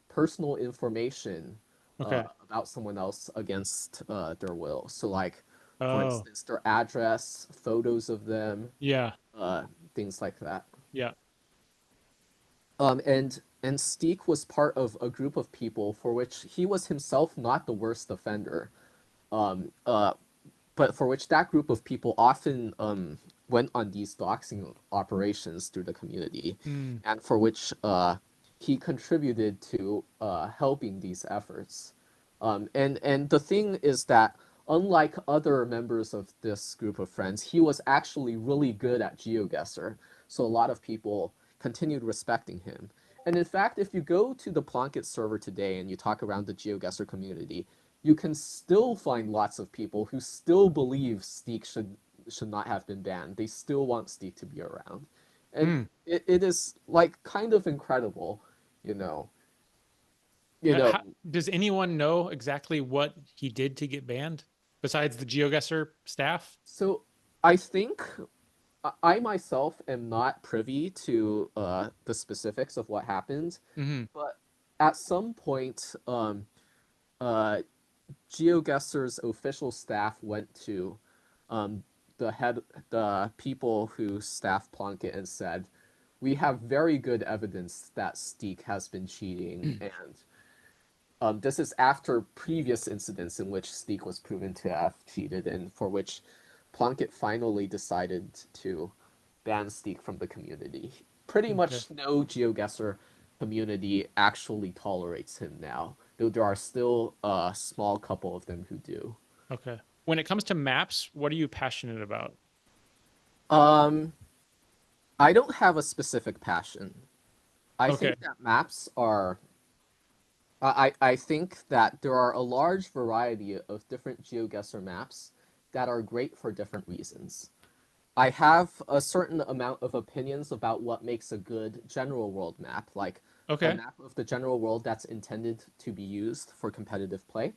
personal information Okay. about someone else against their will. So, like, for Oh, instance, their address, photos of them, yeah. uh, things like that. Yeah. And Steek was part of a group of people for which he was himself not the worst offender, um, uh, but for which that group of people often went on these doxing operations through the community, Mm. and for which he contributed to helping these efforts. And the thing is that unlike other members of this group of friends, he was actually really good at GeoGuessr. So a lot of people continued respecting him. And in fact, if you go to the Plunkett server today and you talk around the GeoGuessr community, you can still find lots of people who still believe Steek should not have been banned. They still want Steek to be around. And Hmm. it is like kind of incredible, you know. You know, Does anyone know exactly what he did to get banned besides the GeoGuessr staff? so I think I myself am not privy to the specifics of what happened, Hmm. but at some point, uh, GeoGuessr's official staff went to um, the people who staff Plunkett and said, "We have very good evidence that Steek has been cheating, and this is after previous incidents in which Steek was proven to have cheated, and for which Plunkett finally decided to ban Steek from the community. Pretty Okay. much no GeoGuessr community actually tolerates him now, though there are still a small couple of them who do. Okay. When it comes to maps, what are you passionate about? Um, I don't have a specific passion. I Okay. think that maps are. I think that there are a large variety of different GeoGuessr maps that are great for different reasons. I have a certain amount of opinions about what makes a good general world map, like a Okay. map of the general world that's intended to be used for competitive play.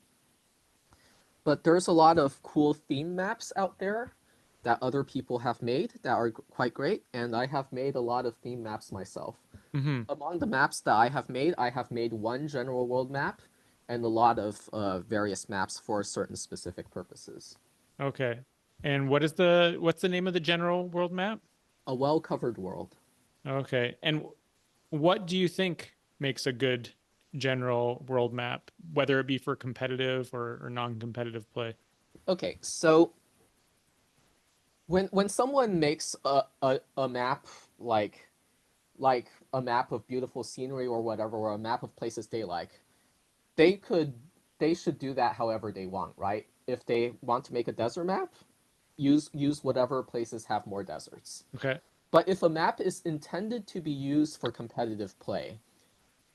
But there's a lot of cool theme maps out there that other people have made that are quite great, and I have made a lot of theme maps myself. Hmm. Among the maps that I have made one general world map and a lot of various maps for certain specific purposes. Okay. And what's the name of the general world map? A well covered world. Okay. And what do you think makes a good general world map, whether it be for competitive or non-competitive play? Okay, so when someone makes a map like like a map of beautiful scenery or whatever, or a map of places they like, they could they should do that however they want, right? If they want to make a desert map, use whatever places have more deserts. Okay. But if a map is intended to be used for competitive play,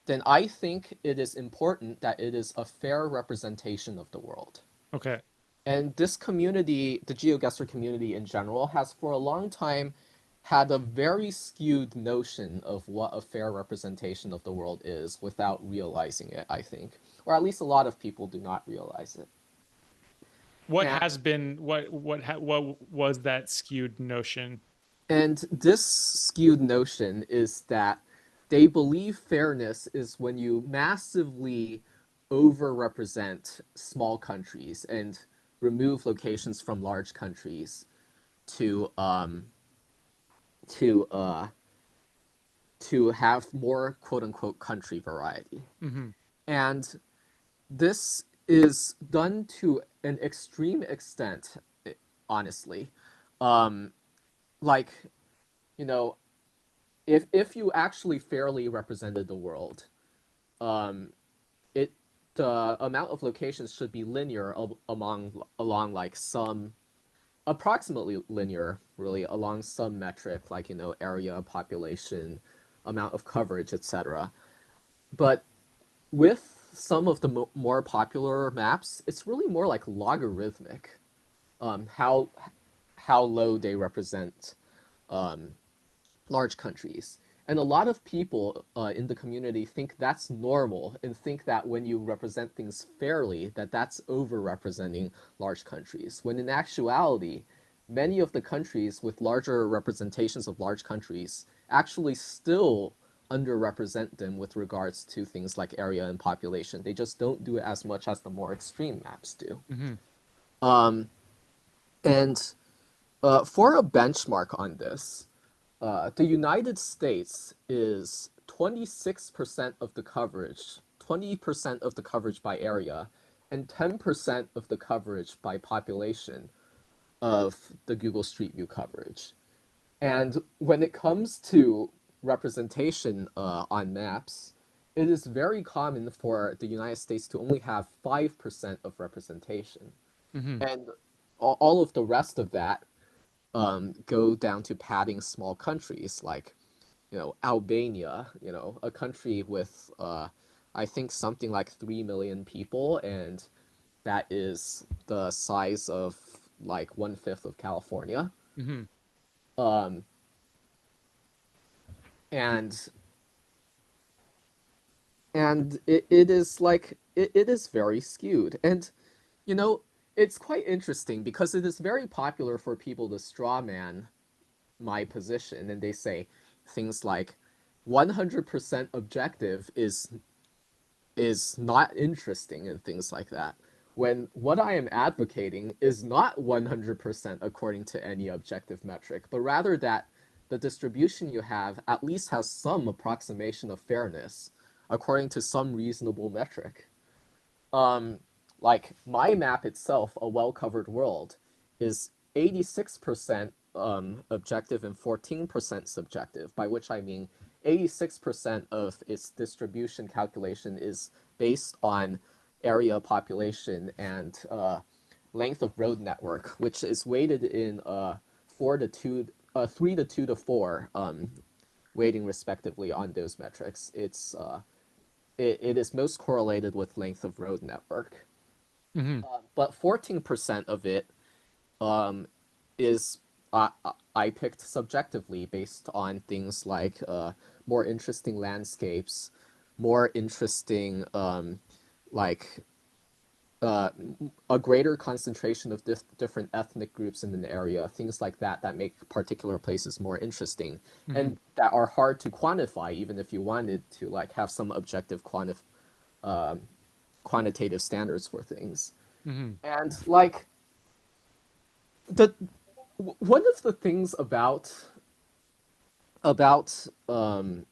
then I think it is important that it is a fair representation of the world. Okay. And this community, the GeoGuessr community in general, has for a long time had a very skewed notion of what a fair representation of the world is without realizing it, I think. Or at least a lot of people do not realize it. What And has been what was that skewed notion? and this skewed notion is that they believe fairness is when you massively overrepresent small countries and remove locations from large countries to to uh to have more quote unquote country variety. Hmm. And this is done to an extreme extent, honestly. Um, like, you know, if you actually fairly represented the world, um, it the amount of locations should be linear along like some approximately linear, really, along some metric, like area, population, amount of coverage, etc. But with some of the more popular maps, it's really more like logarithmic. How low they represent um, large countries. And a lot of people in the community think that's normal and think that when you represent things fairly, that's over-representing large countries. When in actuality, many of the countries with larger representations of large countries actually still underrepresent them with regards to things like area and population. They just don't do it as much as the more extreme maps do. Hmm. Um, and for a benchmark on this, the United States is 26% of the coverage, 20% of the coverage by area, and 10% of the coverage by population of the Google Street View coverage. And when it comes to representation on maps, it is very common for the United States to only have 5% of representation. Mm-hmm. And all of the rest of that go down to padding small countries like, Albania, a country with, I think, something like 3 million people, and that is the size of like one-fifth of California. Mm-hmm. Um, and it is like it is very skewed. And you know, it's quite interesting because it is very popular for people to straw man my position, and they say things like 100% objective is not interesting and things like that. When what I am advocating is not 100% according to any objective metric, but rather that the distribution you have at least has some approximation of fairness according to some reasonable metric. Um, like my map itself, a well-covered world, is 86% objective and 14% subjective, by which I mean 86% of its distribution calculation is based on area, population, and length of road network, which is weighted in 3 to 2 to 4 weighting respectively on those metrics. It is most correlated with length of road network. Mm-hmm. But 14% of it um, is I picked subjectively based on things like more interesting landscapes, more interesting like uh, a greater concentration of different ethnic groups in an area, things like that that make particular places more interesting Mm-hmm. and that are hard to quantify, even if you wanted to like have some objective um, quantitative standards for things. Mm-hmm. And like the one of the things about um,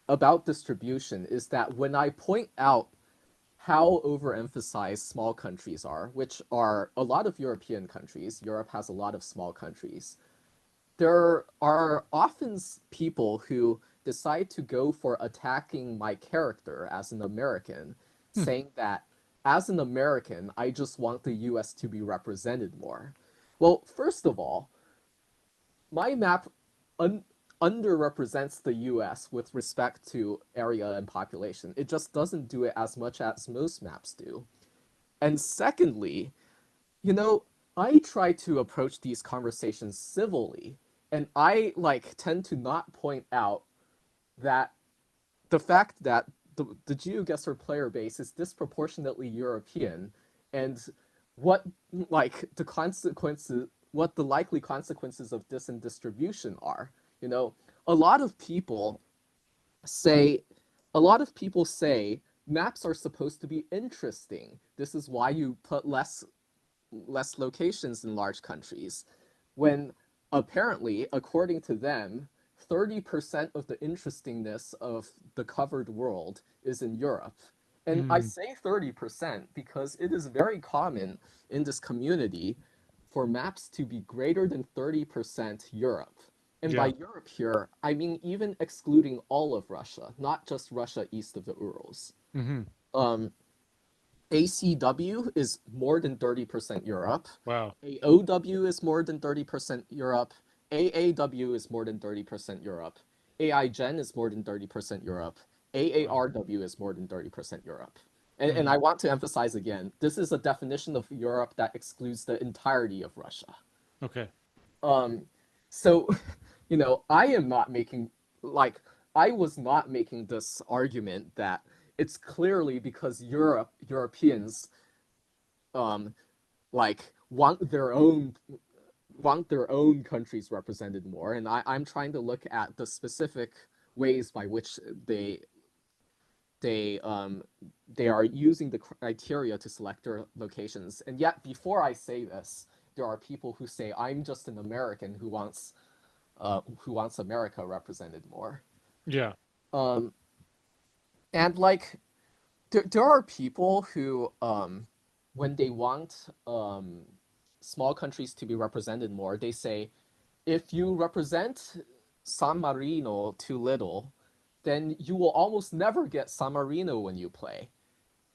about distribution is that when I point out how overemphasized small countries are, which are a lot of European countries, Europe has a lot of small countries, there are often people who decide to go for attacking my character as an American, saying that as an American, I just want the US to be represented more. Well, first of all, my map un- underrepresents the US with respect to area and population. It just doesn't do it as much as most maps do. And secondly, you know, I try to approach these conversations civilly, and I like tend to not point out that the fact that the GeoGuessr player base is disproportionately European, and what like the consequences, what the likely consequences of this in distribution are. You know, a lot of people say, a lot of people say maps are supposed to be interesting. This is why you put less locations in large countries, when apparently, according to them, 30% of the interestingness of the covered world is in Europe. And I Mm-hmm. say 30% because it is very common in this community for maps to be greater than 30% Europe. And by Yeah. Europe here, I mean even excluding all of Russia, not just Russia east of the Urals. Mm-hmm. Um, ACW is more than 30% Europe. Wow. AOW is more than 30% Europe. AAW is more than 30% Europe. AIGen is more than 30% Europe. Wow. AARW is more than 30% Europe. And Mm-hmm. I want to emphasize again, this is a definition of Europe that excludes the entirety of Russia. Okay. Um, so, I am not making, like, I was not making this argument that it's clearly because Europeans, um, like, want their own countries represented more, and I'm trying to look at the specific ways by which they um they are using the criteria to select their locations. And yet, before I say this, there are people who say I'm just an American who wants America represented more. Yeah. Um, and like there are people who when they want small countries to be represented more, they say if you represent San Marino too little, then you will almost never get San Marino when you play.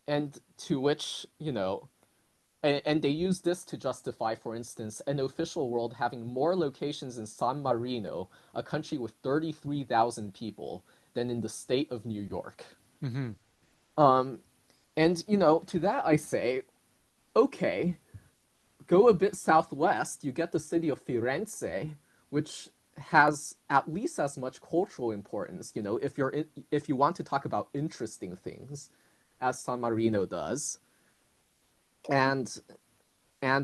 And to which, and they use this to justify, for instance, an official world having more locations in San Marino, a country with 33,000 people, than in the state of New York. Mm-hmm. Um, and, to that I say, okay, go a bit southwest, you get the city of Firenze, which has at least as much cultural importance, if you want to talk about interesting things, as San Marino does. And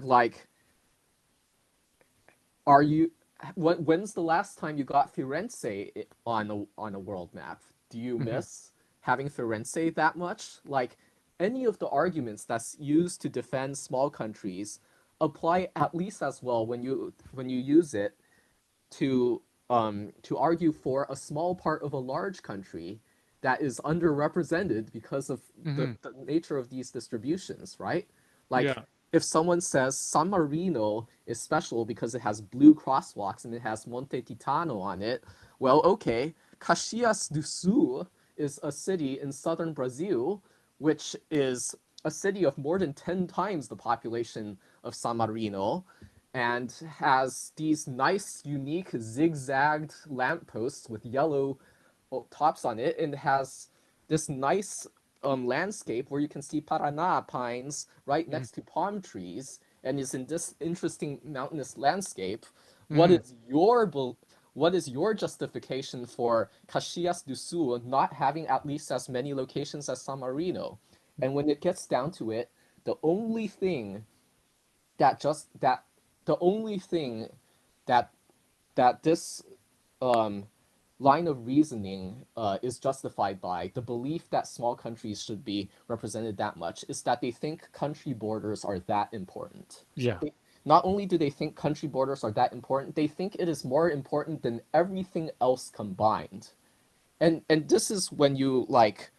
like, are you when's the last time you got Firenze on a world map? Do you Mm-hmm. miss having Firenze that much? Like, any of the arguments that's used to defend small countries apply at least as well when you use it to argue for a small part of a large country that is underrepresented because of Mm-hmm. the nature of these distributions, right? Like, Yeah. if someone says San Marino is special because it has blue crosswalks and it has Monte Titano on it, well, okay, Caxias do Sul is a city in southern Brazil, which is a city of more than 10 times the population of San Marino, and has these nice, unique, zigzagged lampposts with yellow tops on it, and has this nice landscape where you can see Paraná pines right Mm-hmm. next to palm trees, and is in this interesting mountainous landscape. What Mm-hmm. is your what is your justification for Caxias do Sul not having at least as many locations as San Marino? And when it gets down to it, the only thing that just that the only thing that this um, line of reasoning is justified by the belief that small countries should be represented that much is that they think country borders are that important. Yeah. They, not only do they think country borders are that important, they think it is more important than everything else combined. And this is when you like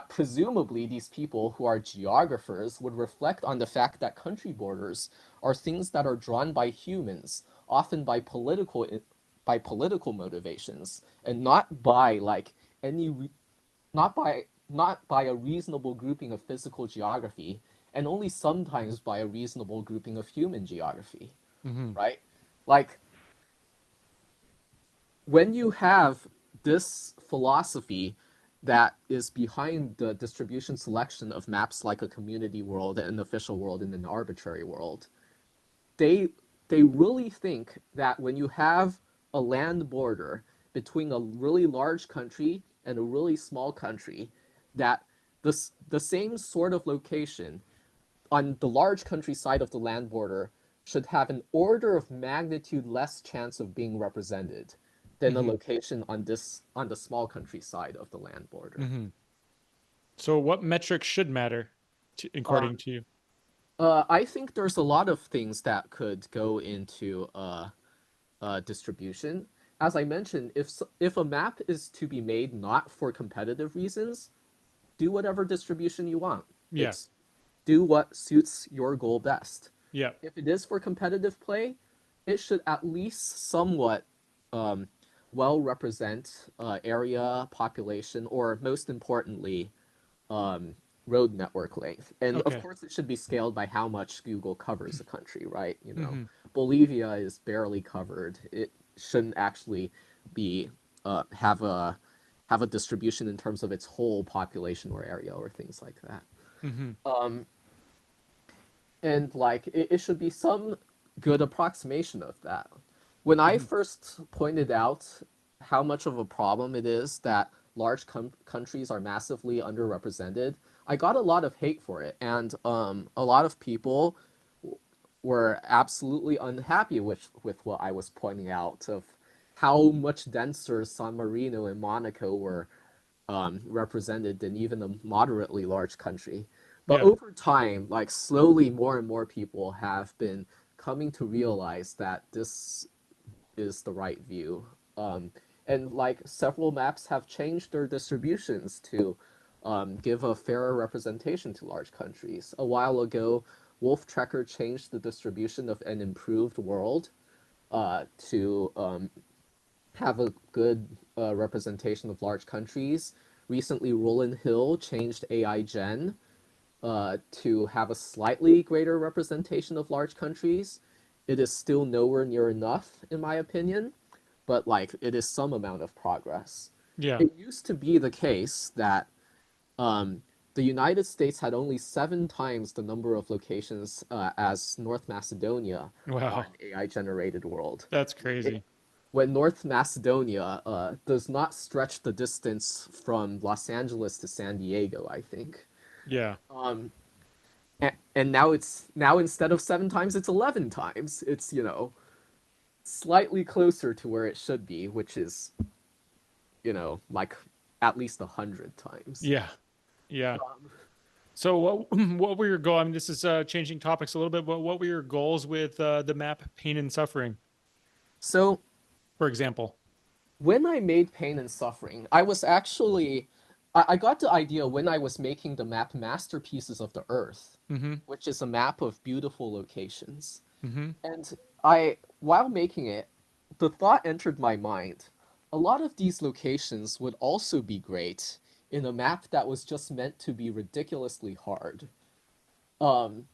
presumably these people who are geographers would reflect on the fact that country borders are things that are drawn by humans, often by political motivations, and not by like not by a reasonable grouping of physical geography, and only sometimes by a reasonable grouping of human geography, Mm-hmm. right? Like, when you have this philosophy that is behind the distribution selection of maps like a community world, an official world, and an arbitrary world, they they really think that when you have a land border between a really large country and a really small country, that the same sort of location on the large countryside of the land border should have an order of magnitude less chance of being represented than a Mm-hmm. location on the small countryside of the land border. Mm-hmm. So, what metrics should matter, according Um, to you? I think there's a lot of things that could go into distribution. As I mentioned, if a map is to be made not for competitive reasons, do whatever distribution you want. Yeah. It's do what suits your goal best. Yeah. If it is for competitive play, it should at least somewhat um, well represent area, population, or most importantly, um, road network length. And of Okay. course, it should be scaled by how much Google covers a country, right? Mm-hmm. Bolivia is barely covered. It shouldn't actually be have a distribution in terms of its whole population or area or things like that. Mm-hmm. Um, and like it should be some good approximation of that. When I Mm-hmm. first pointed out how much of a problem it is that large countries are massively underrepresented, I got a lot of hate for it, and a lot of people were absolutely unhappy with what I was pointing out of how much denser San Marino and Monaco were represented than even a moderately large country. But Yeah. over time, like slowly, more and more people have been coming to realize that this is the right view. And like several maps have changed their distributions to give a fairer representation to large countries. A while ago, Wolf Trekker changed the distribution of an improved world to have a good representation of large countries. Recently, Roland Hill changed AI Gen to have a slightly greater representation of large countries. It is still nowhere near enough, in my opinion, but like it is some amount of progress. Yeah. It used to be the case that um, the United States had only 7 times the number of locations as North Macedonia on Wow. AI generated world. That's It, crazy. when North Macedonia does not stretch the distance from Los Angeles to San Diego, I think. Yeah. Um, and now instead of 7 times, it's 11 times. It's slightly closer to where it should be, which is like at least 100 times. Yeah. Yeah. Um, So what what were your goals? I mean, this is changing topics a little bit, but what were your goals with the map Pain and Suffering, so for example? when I made Pain and Suffering, I was actually I got the idea when I was making the map Masterpieces of the Earth, Mm-hmm. which is a map of beautiful locations. Mm-hmm. And while making it, the thought entered my mind. A lot of these locations would also be great in a map that was just meant to be ridiculously hard. Um,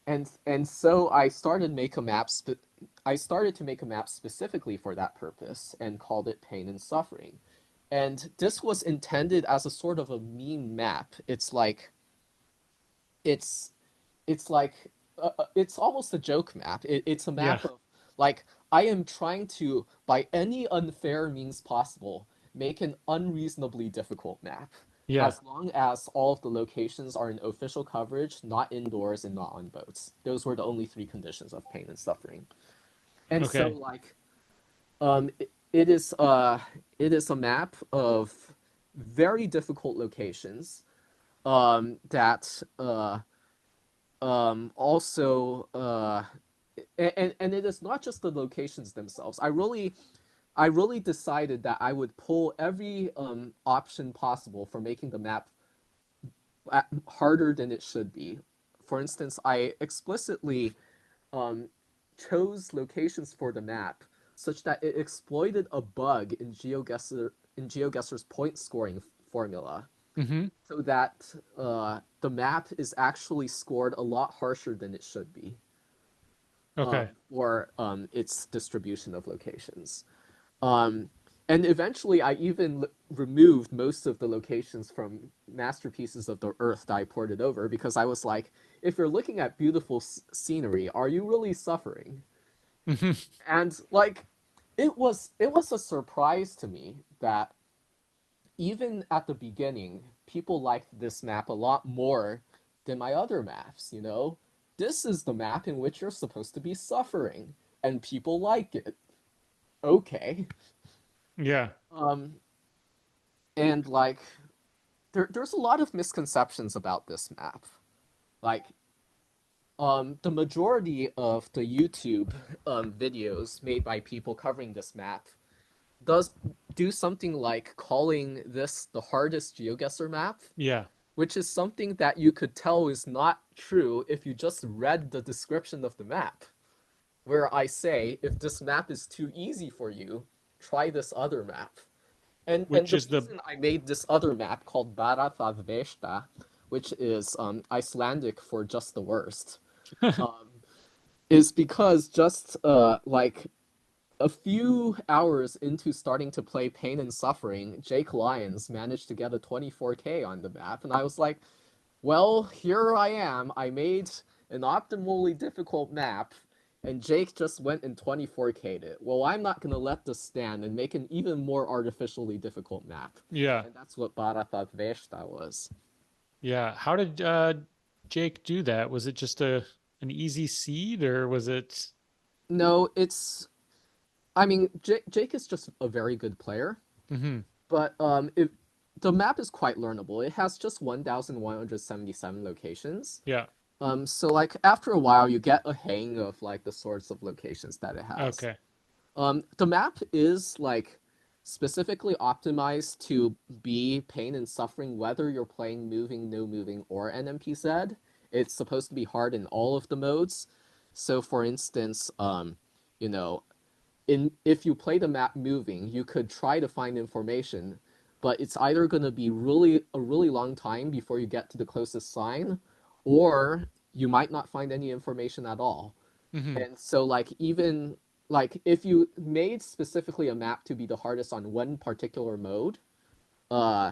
and so I started to make a map specifically for that purpose and called it Pain and Suffering. And this was intended as a sort of a meme map. It's it's like it's almost a joke map. It's a Yeah. map of like I am trying to, by any unfair means possible, make an unreasonably difficult map. Yeah. As long as all of the locations are in official coverage, not indoors, and not on boats. Those were the only 3 conditions of Pain and Suffering. And so Okay. like it is a map of very difficult locations that also and it is not just the locations themselves. I really decided that I would pull every option possible for making the map harder than it should be. For instance, I explicitly um, chose locations for the map such that it exploited a bug in GeoGuessr's point scoring formula, Mm-hmm. so that the map is actually scored a lot harsher than it should be Okay. for its distribution of locations. Um, and eventually, I even removed most of the locations from Masterpieces of the Earth that I ported over because I was like, if you're looking at beautiful scenery, are you really suffering? Mm-hmm. And like, it was a surprise to me that even at the beginning, people liked this map a lot more than my other maps. This is the map in which you're supposed to be suffering, and people like it. Okay. Yeah. Um, and like there's a lot of misconceptions about this map. Like the majority of the YouTube videos made by people covering this map does do something like calling this the hardest GeoGuessr map, Yeah. which is something that you could tell is not true if you just read the description of the map, where I say if this map is too easy for you, try this other map. And Which the is the reason I made this other map called Barathaveshta, which is Icelandic for just the worst, um, is because just like a few hours into starting to play Pain and Suffering, Jake Lyons managed to get a 24K on the map, and I was like, well, here I am. I made an optimally difficult map, and Jake just went and 24K'd it. Well, I'm not going to let this stand and make an even more artificially difficult map. yeah. And that's what Bharathat Veshta was. Yeah. How did Jake do that? Was it just a an easy seed or was it No, I mean, Jake is just a very good player, mm-hmm. but the map is quite learnable. It has just 1,177 locations. Yeah. So like after a while, you get a hang of like the sorts of locations that it has. Okay. The map is like specifically optimized to be pain and suffering, whether you're playing moving, no moving, or NMPZ. It's supposed to be hard in all of the modes. So, for instance, you know, if you play the map moving, you could try to find information, but it's either going to be really long time before you get to the closest sign, or you might not find any information at all. Hmm. And so like even like if you made specifically a map to be the hardest on one particular mode, uh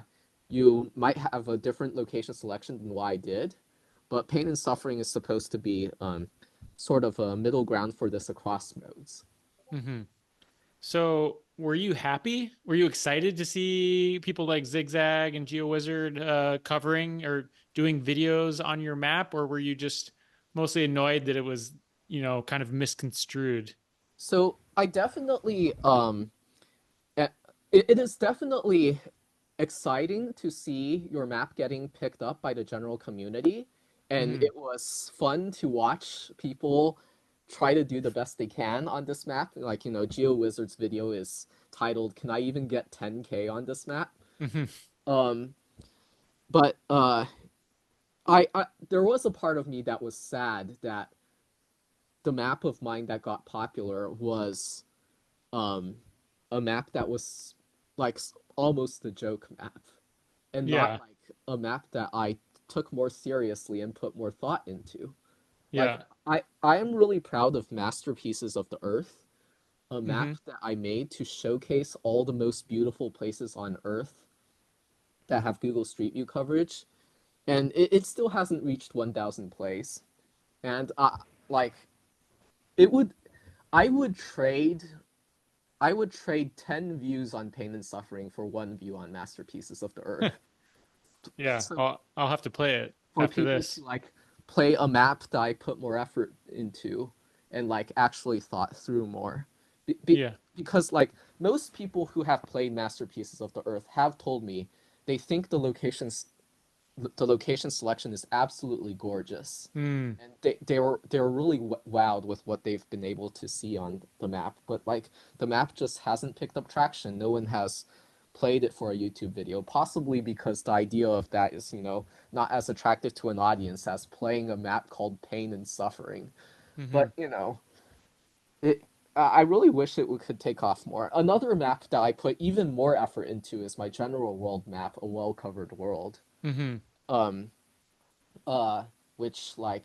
you might have a different location selection than what I did. But pain and suffering is supposed to be sort of a middle ground for this across modes. Hmm. So, were you happy? Were you excited to see people like Zigzag and GeoWizard covering or doing videos on your map, or were you just mostly annoyed that it was, kind of misconstrued? So I definitely eh, it is definitely exciting to see your map getting picked up by the general community, and Hmm. it was fun to watch people try to do the best they can on this map. Like, GeoWizard's video is titled "Can I even get 10K on this map?" Hmm. Um, but there was a part of me that was sad that the map of mine that got popular was um a map that was like almost a joke map, and not Yeah. like a map that I took more seriously and put more thought into. Like Yeah. I am really proud of Masterpieces of the Earth, a Hmm. map that I made to showcase all the most beautiful places on Earth that have Google Street View coverage, and it still hasn't reached 1,000 plays. And like it would, I would trade I would trade 10 views on Pain and Suffering for one view on Masterpieces of the Earth. Yeah. So I'll have to play it for after people to this. like play a map that I put more effort into and like actually thought through more. Yeah. Because like most people who have played Masterpieces of the Earth have told me they think the location selection is absolutely gorgeous. Hmm. And they were really wowed with what they've been able to see on the map, but like the map just hasn't picked up traction. No one has played it for a YouTube video, possibly because the idea of that is, not as attractive to an audience as playing a map called Pain and Suffering. Hmm. But it I really wish could take off more. Another map that I put even more effort into is my general world map, A Well-Covered World. Hmm. Um, uh, which like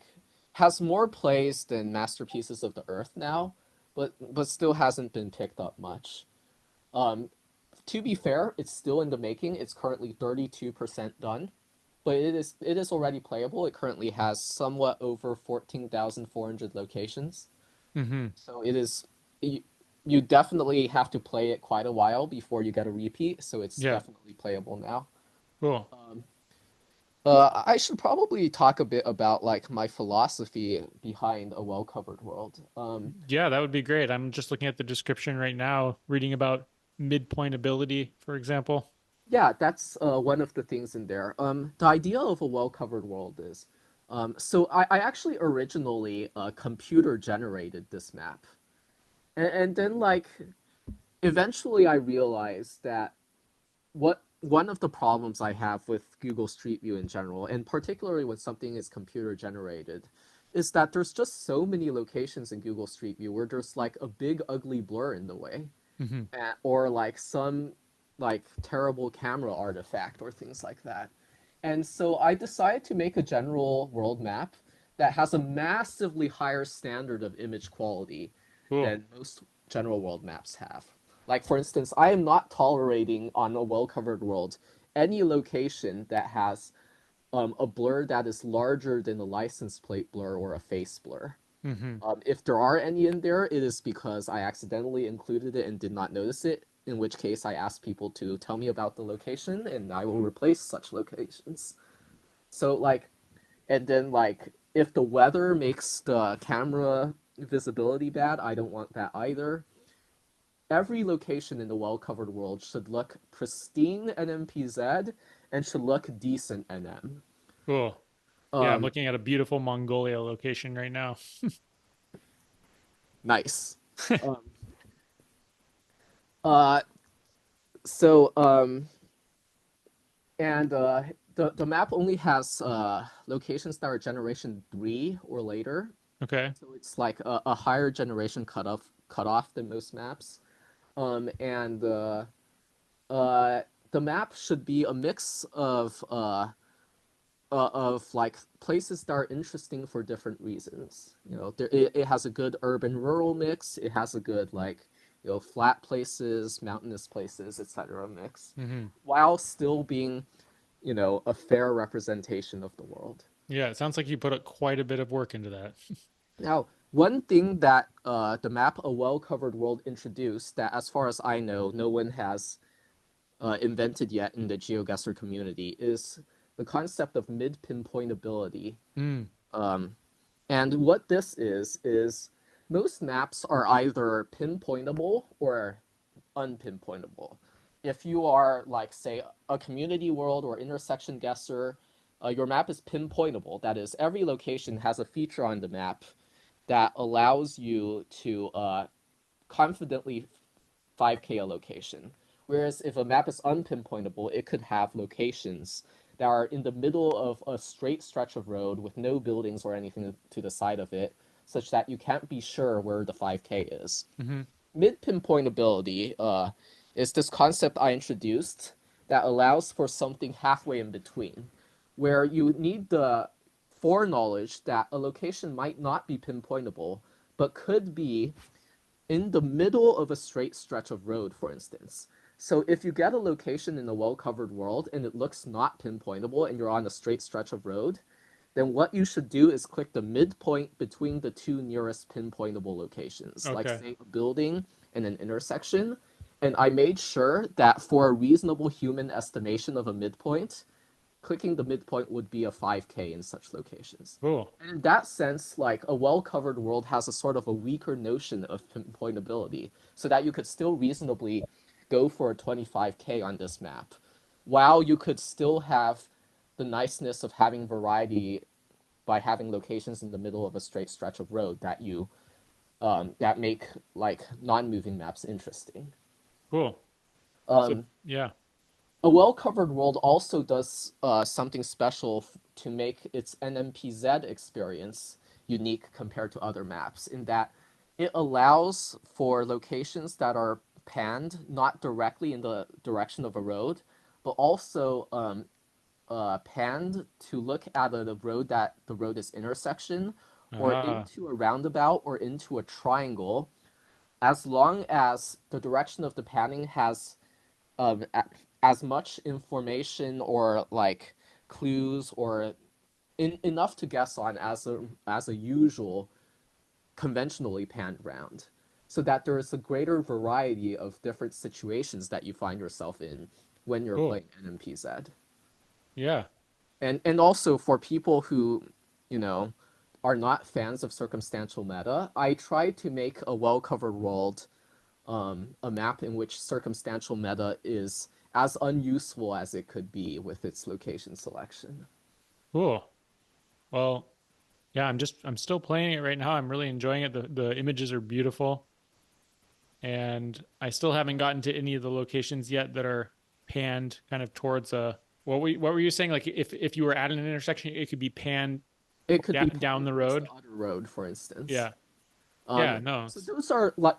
has more plays than Masterpieces of the Earth now, but still hasn't been picked up much. Um, to be fair, it's still in the making. It's currently 32% done, but it is already playable. It currently has somewhat over 14,400 locations. Hmm. So you, you definitely have to play it quite a while before you get a repeat, so it's Yeah. definitely playable now. Cool. Um, I should probably talk a bit about like my philosophy behind A Well-Covered World. Yeah, that would be great. I'm just looking at the description right now, reading about midpointability, for example. Yeah, that's one of the things in there. The idea of a well-covered world is, so I actually originally computer generated this map, and then like eventually I realized that what one of the problems I have with Google Street View in general, and particularly when something is computer generated, is that there's just so many locations in Google Street View where there's like a big ugly blur in the way, Hmm. or like some like terrible camera artifact or things like that. And so I decided to make a general world map that has a massively higher standard of image quality Cool. than most general world maps have. Like, for instance, I am not tolerating on a well covered world any location that has a blur that is larger than a license plate blur or a face blur. Hmm. If there are any in there, it is because I accidentally included it and did not notice it, in which case I ask people to tell me about the location and I will replace such locations. So, like, and then, like, if the weather makes the camera visibility bad, I don't want that either. Every location in the well covered world should look pristine NMPZ and should look decent NM. Cool. Yeah, I'm Um, looking at a beautiful Mongolia location right now. nice. Um, uh, so, and the map only has locations that are generation 3 or later. Okay. So it's like a higher generation cutoff cutoff than most maps. And uh, the map should be a mix of like places that are interesting for different reasons. It has a good urban rural mix. It has a good like flat places, mountainous places, etc. mix, Mm-hmm. while still being a fair representation of the world. Yeah, it sounds like you put quite a bit of work into that. Now, one thing that the map A Well-Covered World introduced that, as far as I know, no one has invented yet in the GeoGuessr community is the concept of mid-pinpointability. Mm. Um, and what this is most maps are either pinpointable or unpinpointable. If you are, like, say, a community world or intersection guesser, your map is pinpointable. That is, every location has a feature on the map that allows you to confidently 5K a location. Whereas if a map is unpinpointable, it could have locations that are in the middle of a straight stretch of road with no buildings or anything to the side of it, such that you can't be sure where the 5K is. Mm-hmm. Mid-pinpointability is this concept I introduced that allows for something halfway in between, where you need the foreknowledge that a location might not be pinpointable, but could be in the middle of a straight stretch of road, for instance. So if you get a location in a well-covered world and it looks not pinpointable and you're on a straight stretch of road, then what you should do is click the midpoint between the two nearest pinpointable locations, like Okay. say a building and an intersection. And I made sure that for a reasonable human estimation of a midpoint, clicking the midpoint would be a 5K in such locations. Cool. And in that sense, like a well-covered world has a sort of a weaker notion of pinpointability, so that you could still reasonably go for a 25K on this map, while you could still have the niceness of having variety by having locations in the middle of a straight stretch of road that make like non-moving maps interesting. Cool. So Um, yeah. A well-covered world also does something special to make its NMPZ experience unique compared to other maps, in that it allows for locations that are panned not directly in the direction of a road, but also panned to look at a road that the road is intersection, or Ah. into a roundabout, or into a triangle, as long as the direction of the panning has um, as much information or like clues or enough to guess on as a usual conventionally panned round, so that there is a greater variety of different situations that you find yourself in when you're Cool. playing NMPZ. Yeah. And also for people who, you know, are not fans of circumstantial meta, I try to make a well-covered world a map in which circumstantial meta is as unuseful as it could be with its location selection. Cool. Well, yeah, I'm still playing it right now. I'm really enjoying it. The images are beautiful, and I still haven't gotten to any of the locations yet that are panned kind of towards a what were you saying? Like if you were at an intersection, it could be panned It could be down panned the towards the road. other road, for instance. Yeah. Yeah, no. So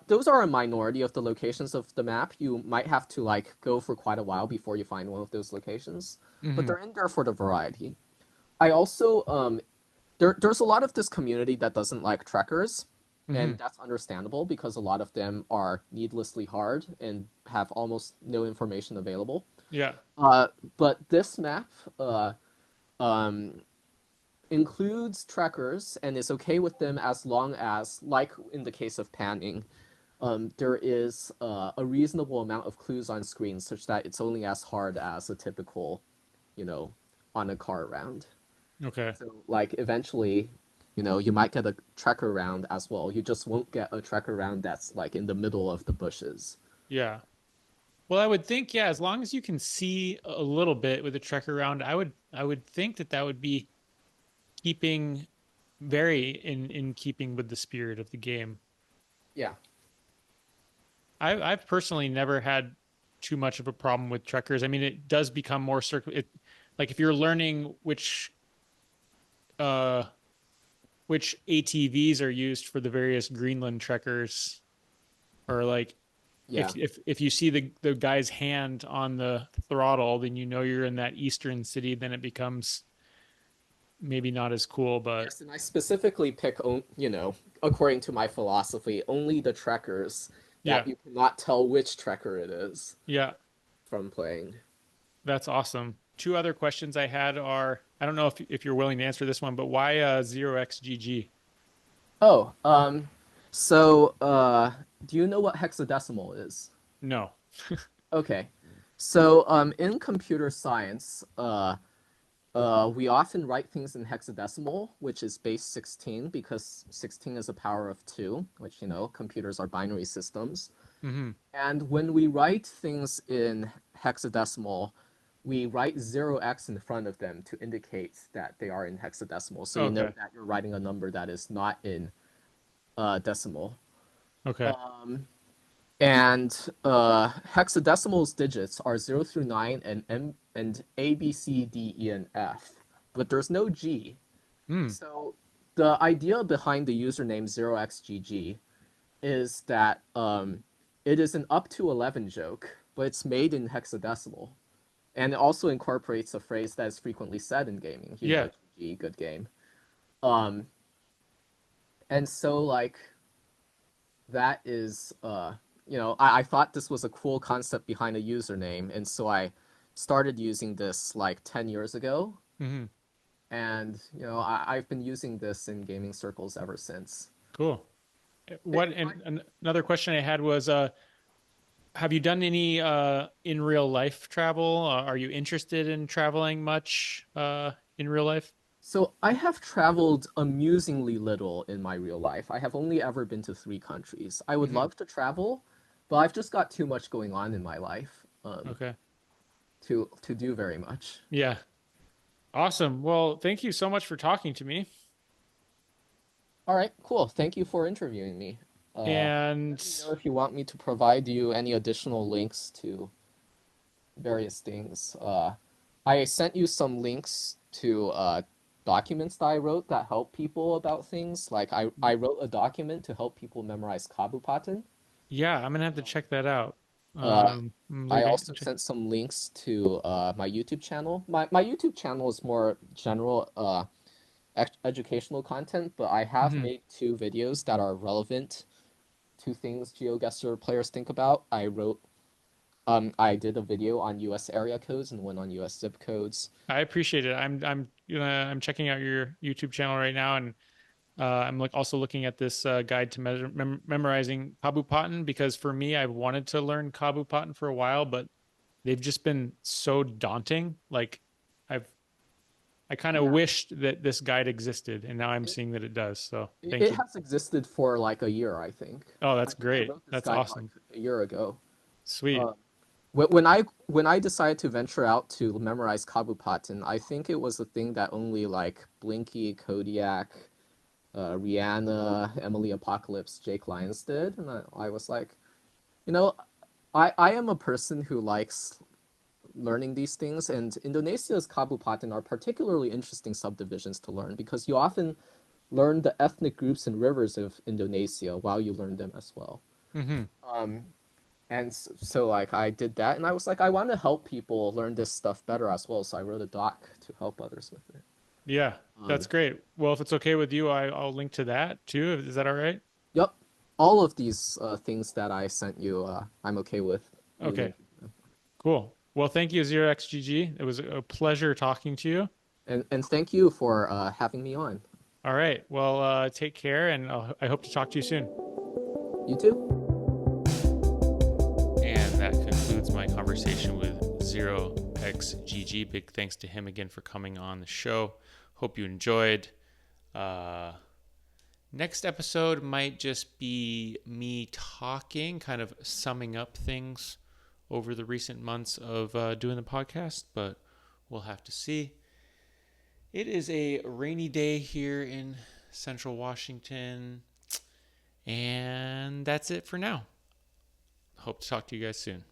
those are a minority of the locations of the map. You might have to like go for quite a while before you find one of those locations, but Mm-hmm. they're in there for the variety. I also there's a lot of this community that doesn't like trekkers, Mm-hmm. and that's understandable because a lot of them are needlessly hard and have almost no information available. Yeah. Uh, but this map uh, um, includes trekkers and is okay with them as long as, like in the case of panning, there is a reasonable amount of clues on screen such that it's only as hard as a typical, you know, on a car round. Okay. So like eventually, you might get a trekker round as well. You just won't get a trekker round that's like in the middle of the bushes. Yeah. Well, I would think, yeah, as long as you can see a little bit with a trek around, I would think that that would be keeping very in keeping with the spirit of the game. Yeah. I've personally never had too much of a problem with trekkers. I mean, it does become more circle. Like if you're learning uh which ATVs are used for the various Greenland trekkers, or like Yeah. if you see the guy's hand on the throttle, then you know you're in that eastern city. Then it becomes maybe not as cool, but Yes, and I specifically pick, according to my philosophy, only the trekkers yeah, that you cannot tell which trekker it is yeah, from playing. that's awesome. Two other questions I had are, I don't know if you're willing to answer this one, but why 0xGG? Oh, so do you know what hexadecimal is? No. Okay, so in computer science, we often write things in hexadecimal, which is base 16, because 16 is a power of 2, which, computers are binary systems. Hmm. And when we write things in hexadecimal, we write 0x in front of them to indicate that they are in hexadecimal. So you know Okay. that you're writing a number that is not in decimal. Okay. Um, and hexadecimal's digits are 0 through 9 and A, B, C, D, E, and F. But there's no G. Hmm. So the idea behind the username 0xGG is that it is an up to 11 joke, but it's made in hexadecimal. And it also incorporates a phrase that is frequently said in gaming, Yeah. GG, good game. Um, and so, like, that is, I thought this was a cool concept behind a username. And so I started using this like 10 years ago. Hmm. And, I've been using this in gaming circles ever since. Cool. It, What and another question I had was have you done any in real life travel? Are you interested in traveling much in real life? So I have traveled amusingly little in my real life. I have only ever been to 3 countries. I would Hmm. love to travel, but I've just got too much going on in my life Okay. to do very much. Yeah. Awesome. Well, thank you so much for talking to me. All right, cool. Thank you for interviewing me. And Let me know if you want me to provide you any additional links to various things. I sent you some links to documents that I wrote that help people about things. Like I wrote a document to help people memorize Kabupaten. yeah, I'm gonna have to check that out. Uh, I'm I looking. also sent some links to my YouTube channel. My YouTube channel is more general educational content, but I have Mhm. made 2 videos that are relevant to things GeoGuessr players think about. I did a video on US area codes and one on US zip codes. I appreciate it. I'm checking out your YouTube channel right now, and I'm like also looking at this guide to memorizing Kabupaten because for me, I've wanted to learn Kabupaten for a while, but they've just been so daunting. Like I've I kind of Yeah, wished that this guide existed, and now I'm it, seeing that it does. So thank it you. has existed for like a year, I think. Oh, I that's think I great. wrote this That's guide like awesome. a year ago. Sweet. Um, when I decided to venture out to memorize Kabupaten, I think it was a thing that only like Blinky, Kodiak, Rihanna, Emily Apocalypse, Jake Lyons did, and I was like, you know, I am a person who likes learning these things, and Indonesia's Kabupaten are particularly interesting subdivisions to learn because you often learn the ethnic groups and rivers of Indonesia while you learn them as well. Hmm. Um, and so like I did that, and I was like, I want to help people learn this stuff better as well, so I wrote a doc to help others with it. Yeah, that's Um, great. Well, if it's okay with you, I'll link to that too. Is that all right? yep, all of these things that I sent you, I'm okay with you Okay, linking them. cool. Well, thank you, 0xGG. It was a pleasure talking to you. And thank you for having me on. All right. Well, take care, and I hope to talk to you soon. You too. And that concludes my conversation with 0xGG. Big thanks to him again for coming on the show. Hope you enjoyed. Uh, Next episode might just be me talking, kind of summing up things over the recent months of doing the podcast, but we'll have to see. It is a rainy day here in central Washington, and that's it for now. Hope to talk to you guys soon.